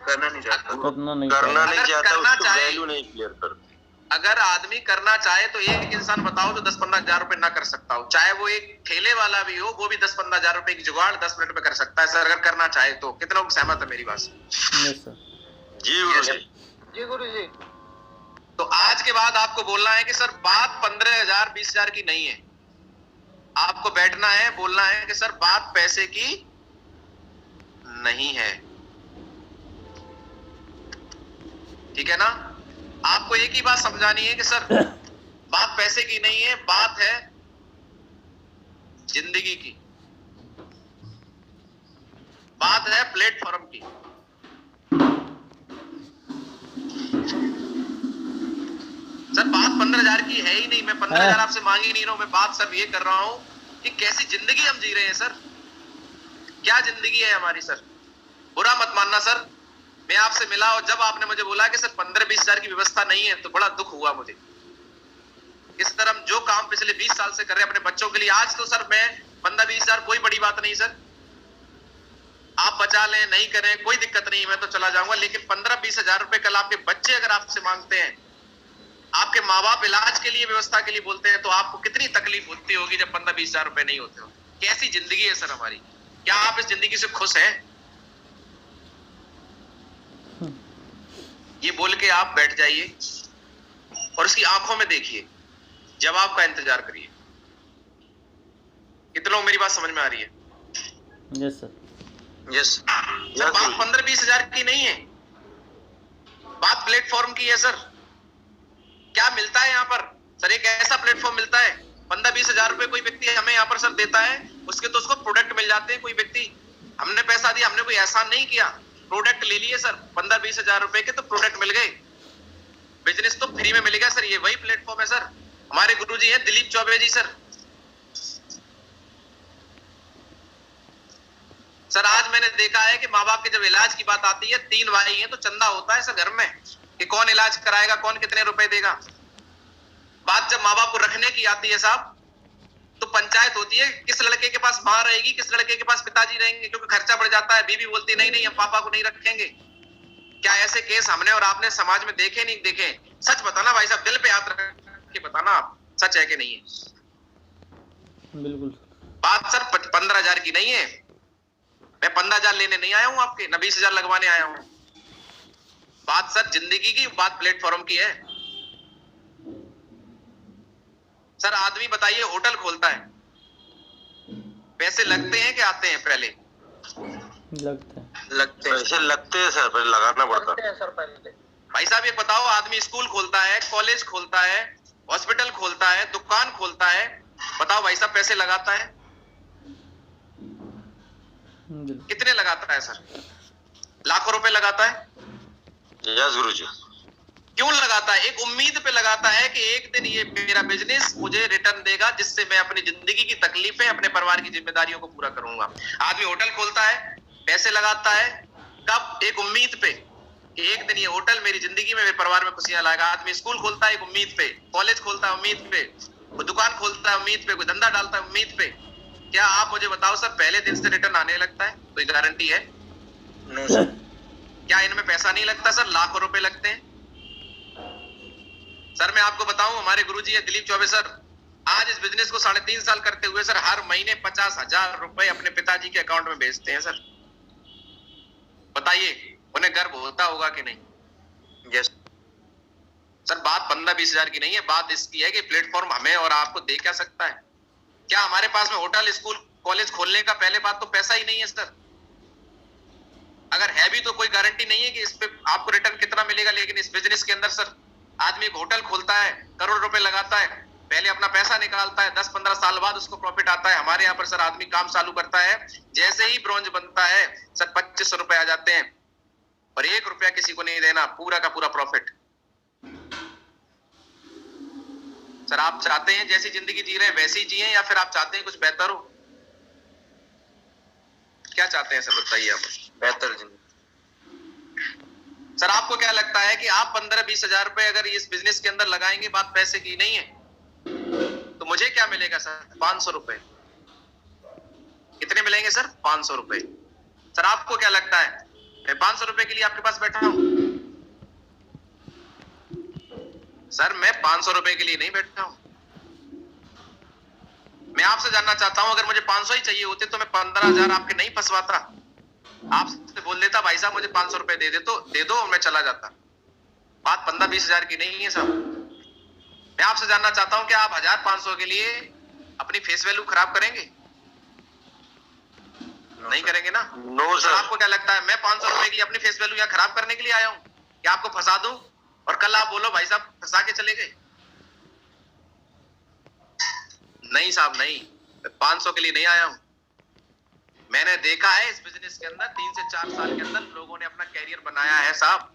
Speaker 3: करना नहीं चाहता।
Speaker 2: करना नहीं
Speaker 5: करना नहीं चाहता,
Speaker 1: करना
Speaker 5: उसको
Speaker 1: चाहे-
Speaker 5: वैल्यू नहीं क्लियर करते।
Speaker 1: अगर आदमी करना चाहे तो एक इंसान बताओ जो 10-15 हजार रुपए ना कर सकता हो, चाहे वो एक ठेले वाला भी हो, वो भी 10-15 हजार रुपए की जुगाड़ 10 मिनट में कर सकता है सर, अगर करना चाहे तो। कितने लोग सहमत है मेरी बात से?
Speaker 2: Yes sir.
Speaker 5: जी गुरुजी।
Speaker 4: जी गुरु जी।
Speaker 1: तो आज के बाद आपको बोलना है कि सर बात 15,000 20,000 की नहीं है, आपको बैठना है, बोलना है कि सर बात पैसे की नहीं है, ठीक है ना? आपको एक ही बात समझानी है कि सर बात पैसे की नहीं है, बात है जिंदगी की, बात है प्लेटफॉर्म की। सर बात 15,000 की है ही नहीं, मैं 15,000 आपसे मांग ही नहीं रहा हूं, मैं बात सर ये कर रहा हूं कि कैसी जिंदगी हम जी रहे हैं सर, क्या जिंदगी है हमारी सर। बुरा मत मानना सर, मैं आपसे मिला और जब आपने मुझे बोला कि सर 15-20 हजार की व्यवस्था नहीं है तो बड़ा दुख हुआ मुझे। इस तरह हम जो काम पिछले 20 साल से कर रहे हैं अपने बच्चों के लिए, आज तो सर मैं 15-20 हजार कोई बड़ी बात नहीं सर, आप बचा लें नहीं करें कोई दिक्कत नहीं, मैं तो चला जाऊंगा, लेकिन 15-20 हजार रुपए कल आपके बच्चे अगर आपसे मांगते हैं, आपके माँ बाप इलाज के लिए व्यवस्था के लिए बोलते हैं, तो आपको कितनी तकलीफ होती होगी जब 15-20 हजार रुपए नहीं होते हो। कैसी जिंदगी है सर हमारी, क्या आप इस जिंदगी से खुश हैं? ये बोल के आप बैठ जाइए और उसकी आंखों में देखिए, जवाब का इंतजार करिए। कितने लोग मेरी बात समझ में आ रही है?
Speaker 2: Yes sir.
Speaker 5: यस।
Speaker 1: सर बात 15-20 हजार की नहीं है, बात प्लेटफॉर्म की है सर। क्या मिलता है यहाँ पर सर? एक ऐसा प्लेटफॉर्म मिलता है, 15-20 हजार रुपए कोई व्यक्ति हमें यहाँ पर सर देता है, उसके तो उसको प्रोडक्ट मिल जाते हैं। कोई व्यक्ति, हमने पैसा दिया, हमने कोई एहसान नहीं किया, प्रोडक्ट ले लिए सर, 15-20 हजार रुपए के तो प्रोडक्ट मिल गए, बिजनेस तो फ्री में मिल गया सर। ये वही प्लेटफॉर्म है सर। हमारे गुरुजी हैं दिलीप चौबे जी सर। सर आज मैंने देखा है कि माँ बाप के जब इलाज की बात आती है, 3 भाई हैं तो चंदा होता है सर घर में कि कौन इलाज कराएगा, कौन कितने रुपए देगा। बात जब माँ बाप को रखने की आती है साहब, तो पंचायत होती है, किस लड़के के पास माँ रहेगी, किस लड़के के पास पिताजी रहेंगे, क्योंकि खर्चा बढ़ जाता है। बीवी बोलती नहीं नहीं हम पापा को नहीं रखेंगे। क्या ऐसे केस हमने और आपने समाज में देखे नहीं देखे? सच बताना भाई साहब, दिल पे हाथ रख के बताना आप, सच है कि नहीं है?
Speaker 2: बिल्कुल।
Speaker 1: बात सर 15 हजार की नहीं है, मैं 15 हजार लेने नहीं आया हूं आपके, न 20 हजार लगवाने आया हूं। बात सर जिंदगी की, बात प्लेटफॉर्म की है सर। आदमी बताइए होटल खोलता है, पैसे लगते हैं कि आते हैं? पहले
Speaker 2: लगते हैं।
Speaker 5: पैसे लगते हैं सर, पहले लगाना पड़ता
Speaker 4: करते हैं सर पहले।
Speaker 1: भाई साहब ये बताओ, आदमी स्कूल खोलता है, कॉलेज खोलता है, हॉस्पिटल खोलता है, दुकान खोलता है, बताओ भाई साहब पैसे लगाता है? कितने लगाता है सर? लाखों रुपए लगाता है।
Speaker 5: यस गुरुजी।
Speaker 1: क्यों लगाता है? एक उम्मीद पे लगाता है कि एक दिन ये मेरा बिजनेस मुझे रिटर्न देगा, जिससे मैं अपनी जिंदगी की तकलीफें, अपने परिवार की जिम्मेदारियों को पूरा करूंगा। आदमी होटल खोलता है, पैसे लगाता है, कब? एक उम्मीद पे कि एक दिन ये होटल मेरी जिंदगी में, मेरे परिवार में खुशियां लाएगा। आदमी स्कूल खोलता है एक उम्मीद पे, कॉलेज खोलता है उम्मीद पे, कोई दुकान खोलता है उम्मीद पे, कोई धंधा डालता है उम्मीद पे। क्या आप मुझे बताओ सर, पहले दिन से रिटर्न आने लगता है? कोई गारंटी है?
Speaker 5: No sir.
Speaker 1: क्या इनमें पैसा नहीं लगता सर? लाखों रुपए लगते हैं सर। मैं आपको बताऊं, हमारे गुरुजी है दिलीप चौबे सर, आज इस बिजनेस को 3.5 साल करते हुए सर हर महीने 50,000 रुपए अपने पिताजी के अकाउंट में भेजते हैं सर। बताइए उन्हें गर्व होता होगा कि नहीं?
Speaker 5: यस
Speaker 1: सर बात 15-20 हजार की नहीं है, बात इसकी है कि प्लेटफॉर्म हमें और आपको दे क्या सकता है। क्या हमारे पास में होटल, स्कूल, कॉलेज खोलने का पहले बात तो पैसा ही नहीं है सर। अगर है भी तो कोई गारंटी नहीं है कि इस पे आपको रिटर्न कितना मिलेगा। लेकिन इस बिजनेस के अंदर सर आदमी एक होटल खोलता है, करोड़ रुपए लगाता है, पहले अपना पैसा निकालता है, 10-15 साल बाद उसको प्रॉफिट आता है। हमारे यहाँ पर सर आदमी काम चालू करता है, जैसे ही ब्रॉन्ज बनता है सर 2500 रुपए आ जाते हैं और 1 रुपया किसी को नहीं देना, पूरा का पूरा प्रॉफिट। सर आप चाहते हैं जैसी जिंदगी जी रहे हैं वैसी ही जिए, या फिर आप चाहते हैं कुछ बेहतर हो? क्या चाहते हैं सर, बताइए आप।
Speaker 5: बेहतर जिंदगी।
Speaker 1: सर आपको क्या लगता है कि आप 15-20 हजार रुपए अगर इस बिजनेस के अंदर लगाएंगे, बात पैसे की नहीं है, तो मुझे क्या मिलेगा सर? 500 रुपए। कितने मिलेंगे सर? 500 रुपए। सर आपको क्या लगता है मैं 500 रुपए के लिए आपके पास बैठा हूं? सर मैं 500 रुपए के लिए नहीं बैठा हूं। मैं आपसे जानना चाहता हूं, अगर मुझे 500 ही चाहिए होते तो मैं 15,000 आपके नहीं फंसवाता। आपसे बोल देता भाई साहब मुझे 500 रुपए दे दो और मैं चला जाता। बात 15-20 हजार की नहीं है साहब। मैं आपसे जानना चाहता हूं कि आप 1500 के लिए अपनी फेस वैल्यू खराब करेंगे? नहीं करेंगे ना?
Speaker 5: No
Speaker 1: sir
Speaker 5: sir.
Speaker 1: आपको क्या लगता है मैं 500 रुपए की अपनी फेस वैल्यू यहाँ खराब करने के लिए आया हूँ? क्या आपको फंसा दूं और कल आप बोलो भाई साहब फंसा के चले गए? नहीं साहब नहीं, मैं 500 के लिए नहीं आया हूं। मैंने देखा है इस बिजनेस के अंदर 3 से 4 साल के अंदर लोगों ने अपना कैरियर बनाया है साहब।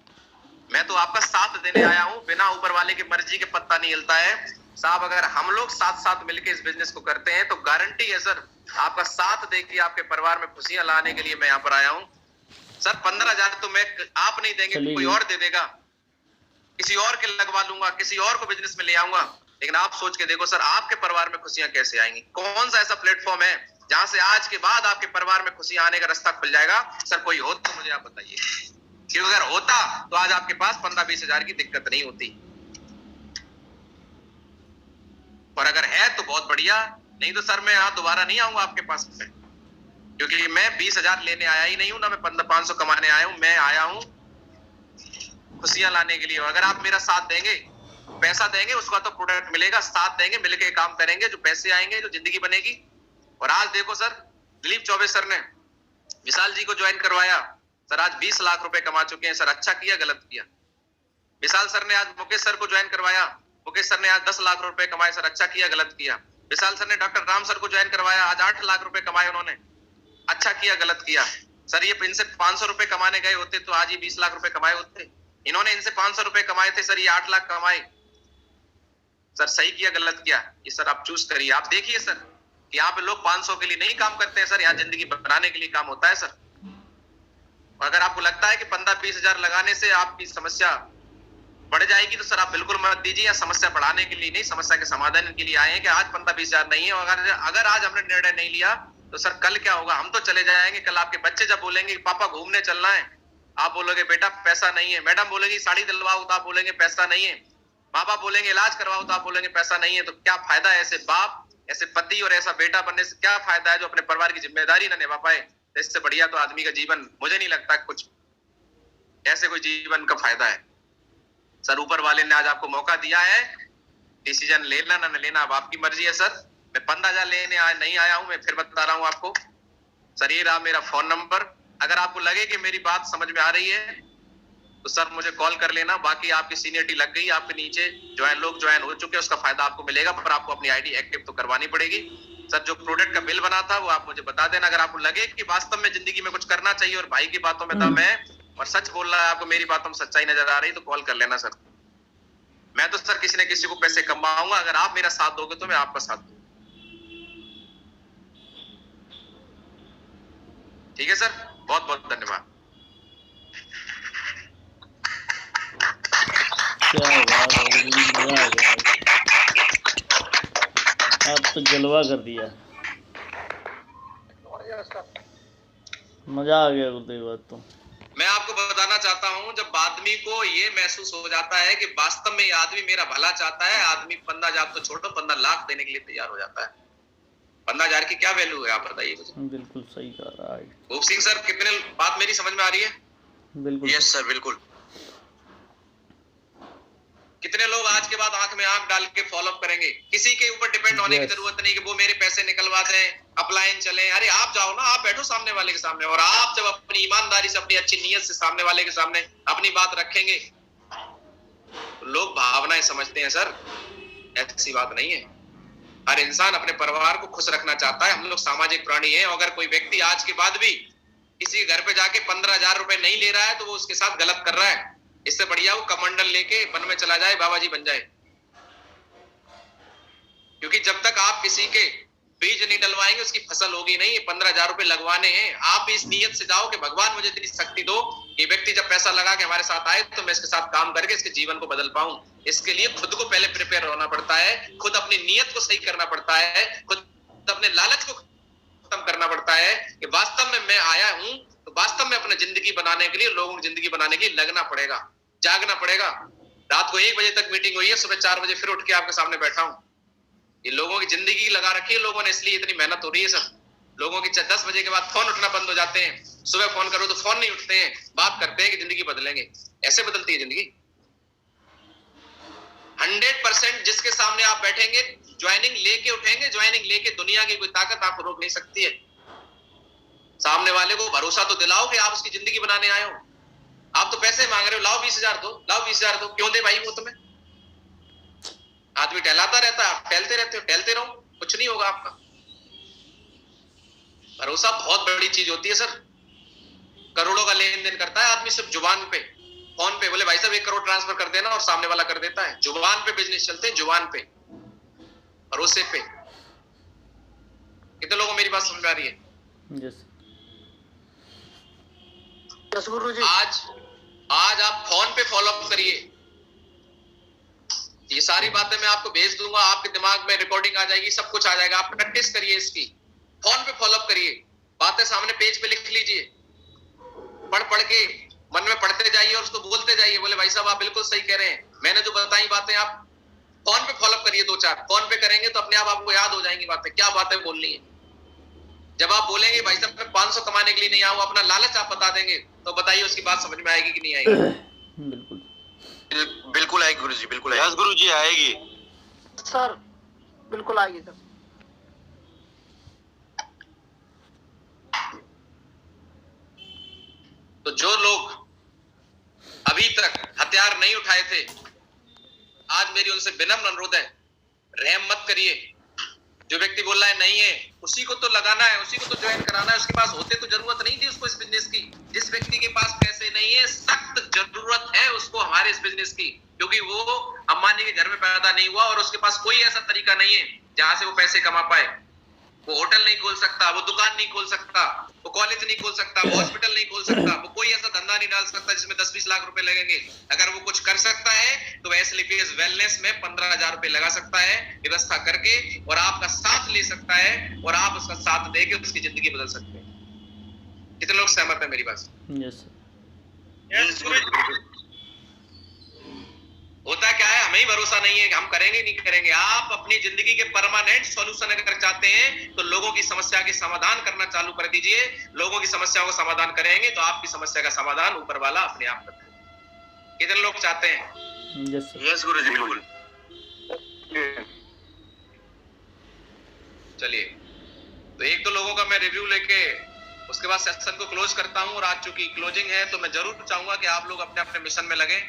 Speaker 1: मैं तो आपका साथ देने आया हूं, बिना ऊपर वाले की मर्जी के पत्ता नहीं हिलता है साहब। अगर हम लोग साथ मिलकर इस बिजनेस को करते हैं तो गारंटी है सर आपका साथ देके आपके परिवार में खुशियां लाने के लिए मैं यहाँ पर आया हूँ सर। 15,000 तो मैं आप नहीं देंगे, कोई और दे देगा, किसी और के लगवा लूंगा, किसी और को बिजनेस में ले आऊंगा। लेकिन आप सोच के देखो सर आपके परिवार में खुशियां कैसे आएंगी? कौन सा ऐसा प्लेटफॉर्म है जहां से आज के बाद आपके परिवार में खुशियां आने का रास्ता खुल जाएगा? सर कोई हो तो मुझे आप बताइए, क्योंकि अगर होता तो आज आपके पास 15-20 हजार की दिक्कत नहीं होती। और अगर है तो बहुत बढ़िया, नहीं तो सर मैं यहाँ दोबारा नहीं आऊंगा आपके पास में, क्योंकि मैं 20,000 लेने आया ही नहीं हूं ना, मैं 500 कमाने आया हूं। मैं आया हूं खुशियां लाने के लिए। अगर आप मेरा साथ देंगे, पैसा देंगे उसका तो प्रोडक्ट मिलेगा, साथ देंगे मिलके काम करेंगे, जो पैसे आएंगे, जो जिंदगी बनेगी। और आज देखो सर दिलीप चौबे सर ने विशाल जी को ज्वाइन करवाया सर, आज 20 लाख रुपए कमा चुके हैं सर। अच्छा किया गलत किया? विशाल सर ने आज मुकेश सर को ज्वाइन करवाया, मुकेश सर ने आज 10 लाख रुपए कमाए सर। अच्छा किया गलत किया? विशाल सर ने डॉक्टर राम सर को ज्वाइन करवाया, आज 8 लाख रुपए कमाए उन्होंने। अच्छा किया गलत किया? सर ये इनसे 500 रुपए कमाने गए होते तो आज ये 20 लाख रुपए कमाए होते। इन्होंने इनसे 500 रुपए कमाए थे सर, ये 8 लाख कमाए। सर सही किया गलत किया ये सर आप चूज करिए। आप देखिए सर कि यहाँ पे लोग 500 के लिए नहीं काम करते हैं सर, यहाँ जिंदगी बनाने के लिए काम होता है सर। और अगर आपको लगता है कि 15-20 हजार लगाने से आपकी समस्या बढ़ जाएगी तो सर आप बिल्कुल मत दीजिए। या समस्या बढ़ाने के लिए नहीं, समस्या के समाधान के लिए आए हैं कि आज 15-20 हजार नहीं है। अगर आज हमने निर्णय नहीं लिया तो सर कल क्या होगा? हम तो चले जाएंगे। कल आपके बच्चे जब बोलेंगे पापा घूमने चलना है, आप बोलोगे बेटा पैसा नहीं है। मैडम बोलेगी साड़ी दिलवाओ तो आप बोलेंगे पैसा नहीं है। माँ बाप बोलेंगे इलाज करवाओ तो आप बोलेंगे पैसा नहीं है। तो क्या फायदा है ऐसे बाप, ऐसे पति और ऐसा बेटा बनने से? क्या फायदा है जो अपने परिवार की जिम्मेदारी ना निभा पाए? इससे बढ़िया तो आदमी का जीवन मुझे नहीं लगता कुछ ऐसे कोई जीवन का फायदा है। सर ऊपर वाले ने आज आपको मौका दिया है, डिसीजन लेना ना लेना अब आपकी मर्जी है सर। मैं 15,000 लेने नहीं आया हूं, मैं फिर बता रहा हूं आपको सर। ये रहा मेरा फोन नंबर। अगर आपको लगे कि मेरी बात समझ में आ रही है तो सर मुझे कॉल कर लेना। बाकी आपकी सीनियरिटी लग गई, आपके नीचे लोग ज्वाइन हो चुके हैं, उसका फायदा आपको मिलेगा, पर आपको अपनी आईडी एक्टिव तो करवानी पड़ेगी। सर जो प्रोडक्ट का बिल बना था वो आप मुझे बता देना। अगर आपको लगे कि वास्तव में जिंदगी में कुछ करना चाहिए और भाई की बातों में दम है और सच बोल रहा है, आपको मेरी बातों में सच्चाई नजर आ रही तो कॉल कर लेना सर। मैं तो सर किसी न किसी को पैसे कमाऊंगा, अगर आप मेरा साथ दोगे तो मैं आपका साथ दूंगा। ठीक है सर, बहुत बहुत धन्यवाद।
Speaker 2: क्या बात है, मजा आ गया। आप तो जलवा कर दिया।
Speaker 4: साहब।
Speaker 2: मजा आ गया गुरुदेव बात तो।
Speaker 1: मैं आपको बताना चाहता हूं, जब आदमी को ये महसूस हो जाता है कि वास्तव में ये आदमी मेरा भला चाहता है, आदमी 15,000 तो छोड़ो 15 लाख देने के लिए तैयार हो जाता है। 15,000 की क्या वैल्यू है, आप बताइए मुझे।
Speaker 2: बिल्कुल सही कह रहा है।
Speaker 1: भूप सिंह सर, कितने बात मेरी समझ में आ रही है?
Speaker 2: बिल्कुल।
Speaker 5: यस सर, बिल्कुल।
Speaker 1: कितने लोग आज के बाद आंख में आंख डाल के फॉलो अप करेंगे? किसी के ऊपर डिपेंड होने की जरूरत नहीं कि वो मेरे पैसे निकलवा दें, अपलाइन चले। अरे आप जाओ ना, आप बैठो सामने वाले के सामने, और आप जब अपनी ईमानदारी से, अपनी अच्छी नीयत से सामने वाले के सामने अपनी बात रखेंगे, लोग भावनाएं समझते हैं सर, ऐसी बात नहीं है। हर इंसान अपने परिवार को खुश रखना चाहता है। हम लोग सामाजिक प्राणी हैं। अगर कोई व्यक्ति आज के बाद भी किसी घर पे जाके 15,000 रुपए नहीं ले रहा है तो वो उसके साथ गलत कर रहा है। इससे बढ़िया वो कमंडल लेके वन में चला जाए, बाबा जी बन जाए। क्योंकि जब तक आप किसी के बीज नहीं डलवाएंगे उसकी फसल होगी नहीं। ये 15,000 रुपए लगवाने हैं, आप भी इस नीयत से जाओ कि भगवान मुझे इतनी शक्ति दो, ये व्यक्ति जब पैसा लगा के हमारे साथ आए तो मैं इसके साथ काम करके इसके जीवन को बदल पाऊं। इसके लिए खुद को पहले प्रिपेयर होना पड़ता है, खुद अपनी नीयत को सही करना पड़ता है, खुद अपने लालच को खत्म करना पड़ता है कि वास्तव में मैं आया हूं तो वास्तव में अपने जिंदगी बनाने के लिए, लोगों की जिंदगी बनाने के लिए लगना पड़ेगा, जागना पड़ेगा। रात को 1 बजे तक मीटिंग हुई है, सुबह 4 बजे फिर उठ के आपके सामने बैठा हूं। ये लोगों की जिंदगी लगा रखी है लोगों ने, इसलिए इतनी मेहनत हो रही है सर। लोगों की 10 बजे के बाद फोन उठना बंद हो जाते हैं, सुबह फोन करो तो फोन नहीं उठते हैं, बात करते हैं कि जिंदगी बदलेंगे। ऐसे बदलती है जिंदगी। 100% जिसके सामने आप बैठेंगे, ज्वाइनिंग लेके उठेंगे, ज्वाइनिंग लेके दुनिया की कोई ताकत आपको रोक नहीं सकती है। सामने वाले को भरोसा तो दिलाओ कि आप उसकी जिंदगी बनाने आए हो। आप तो पैसे मांग रहे हो, लाओ 20,000 दो, लाओ 20,000 दो। क्यों दे भाई वो तुम्हें? आदमी टहलाता रहता है, आप टहलते रहते हो, टहलते रहो, कुछ नहीं होगा आपका। भरोसा बहुत बड़ी चीज होती है सर। करोड़ों का लेन देन करता है आदमी सिर्फ जुबान पे, फोन पे बोले भाई साहब 1 करोड़ ट्रांसफर कर देना, और सामने वाला कर देता है। जुबान पे बिजनेस चलते हैं, जुबान पे, भरोसे पे। कितने लोगों को मेरी बात समझ में आ रही है?
Speaker 2: यस
Speaker 4: गुरु जी।
Speaker 1: आज आप फोन पे फॉलो अप करिए। ये सारी बातें मैं आपको भेज दूंगा, आपके दिमाग में रिकॉर्डिंग आ जाएगी, सब कुछ आ जाएगा। आप प्रैक्टिस करिए इसकी, फोन पे फॉलो अप करिए, बातें सामने पेज पे लिख लीजिए, पढ़ के मन में पढ़ते जाइए और उसको बोलते जाइए। बोले भाई साहब आप बिल्कुल सही कह रहे हैं, मैंने जो बताई बातें आप फोन पे फॉलो अप करिए। 2-4 फोन पे करेंगे तो अपने आप आपको याद हो जाएंगी बातें, क्या बातें बोलनी है। जब आप बोलेंगे भाई साहब मैं 500 कमाने के लिए नहीं आऊं, अपना लालच आप बता देंगे, तो बताइए उसकी बात समझ में आएगी कि नहीं आएगी?
Speaker 5: बिल्कुल आएगी गुरुजी, बिल्कुल आएगी। यस गुरुजी, आएगी
Speaker 4: सर, बिल्कुल आएगी सर।
Speaker 1: तो जो लोग अभी तक हथियार नहीं उठाए थे, आज मेरी उनसे विनम्र अनुरोध है, रहम मत करिए। जो व्यक्ति बोल रहा है नहीं है, उसी को तो लगाना है, उसी को तो ज्वाइन कराना है। उसके पास होते तो जरूरत नहीं थी उसको इस बिजनेस की। जिस व्यक्ति के पास पैसे नहीं है, सख्त जरूरत है उसको हमारे इस बिजनेस की, क्योंकि वो अंबानी के घर में पैदा नहीं हुआ और उसके पास कोई ऐसा तरीका नहीं है जहां से वो पैसे कमा पाए। वो होटल नहीं खोल सकता, वो दुकान नहीं खोल सकता, वो कॉलेज नहीं खोल सकता, वो हॉस्पिटल नहीं खोल सकता, वो कोई ऐसा धंधा नहीं डाल सकता जिसमें 10-20 लाख रुपए लगेंगे। अगर वो कुछ कर सकता है तो एसएलपीएस वेलनेस में 15,000 रुपए लगा सकता है व्यवस्था करके, और आपका साथ ले सकता है, और आप उसका साथ देके उसकी जिंदगी बदल सकते हैं। कितने लोग सहमत है मेरी बात से?
Speaker 2: यस
Speaker 1: होता क्या है, हमें ही भरोसा नहीं है कि हम करेंगे नहीं करेंगे। आप अपनी जिंदगी के परमानेंट सॉल्यूशन अगर चाहते हैं तो लोगों की समस्या के समाधान करना चालू कर दीजिए। लोगों की समस्याओं का समाधान करेंगे तो आपकी समस्या का समाधान ऊपर वाला अपने आप कर देगा। कितने लोग चाहते हैं?
Speaker 5: यस गुरुजी, बिल्कुल।
Speaker 1: चलिए, तो 1-2 लोगों का मैं रिव्यू लेके उसके बाद सेशन को क्लोज करता हूं। और आज चूंकि क्लोजिंग है तो मैं जरूर चाहूंगा कि आप लोग अपने अपने मिशन में लगे।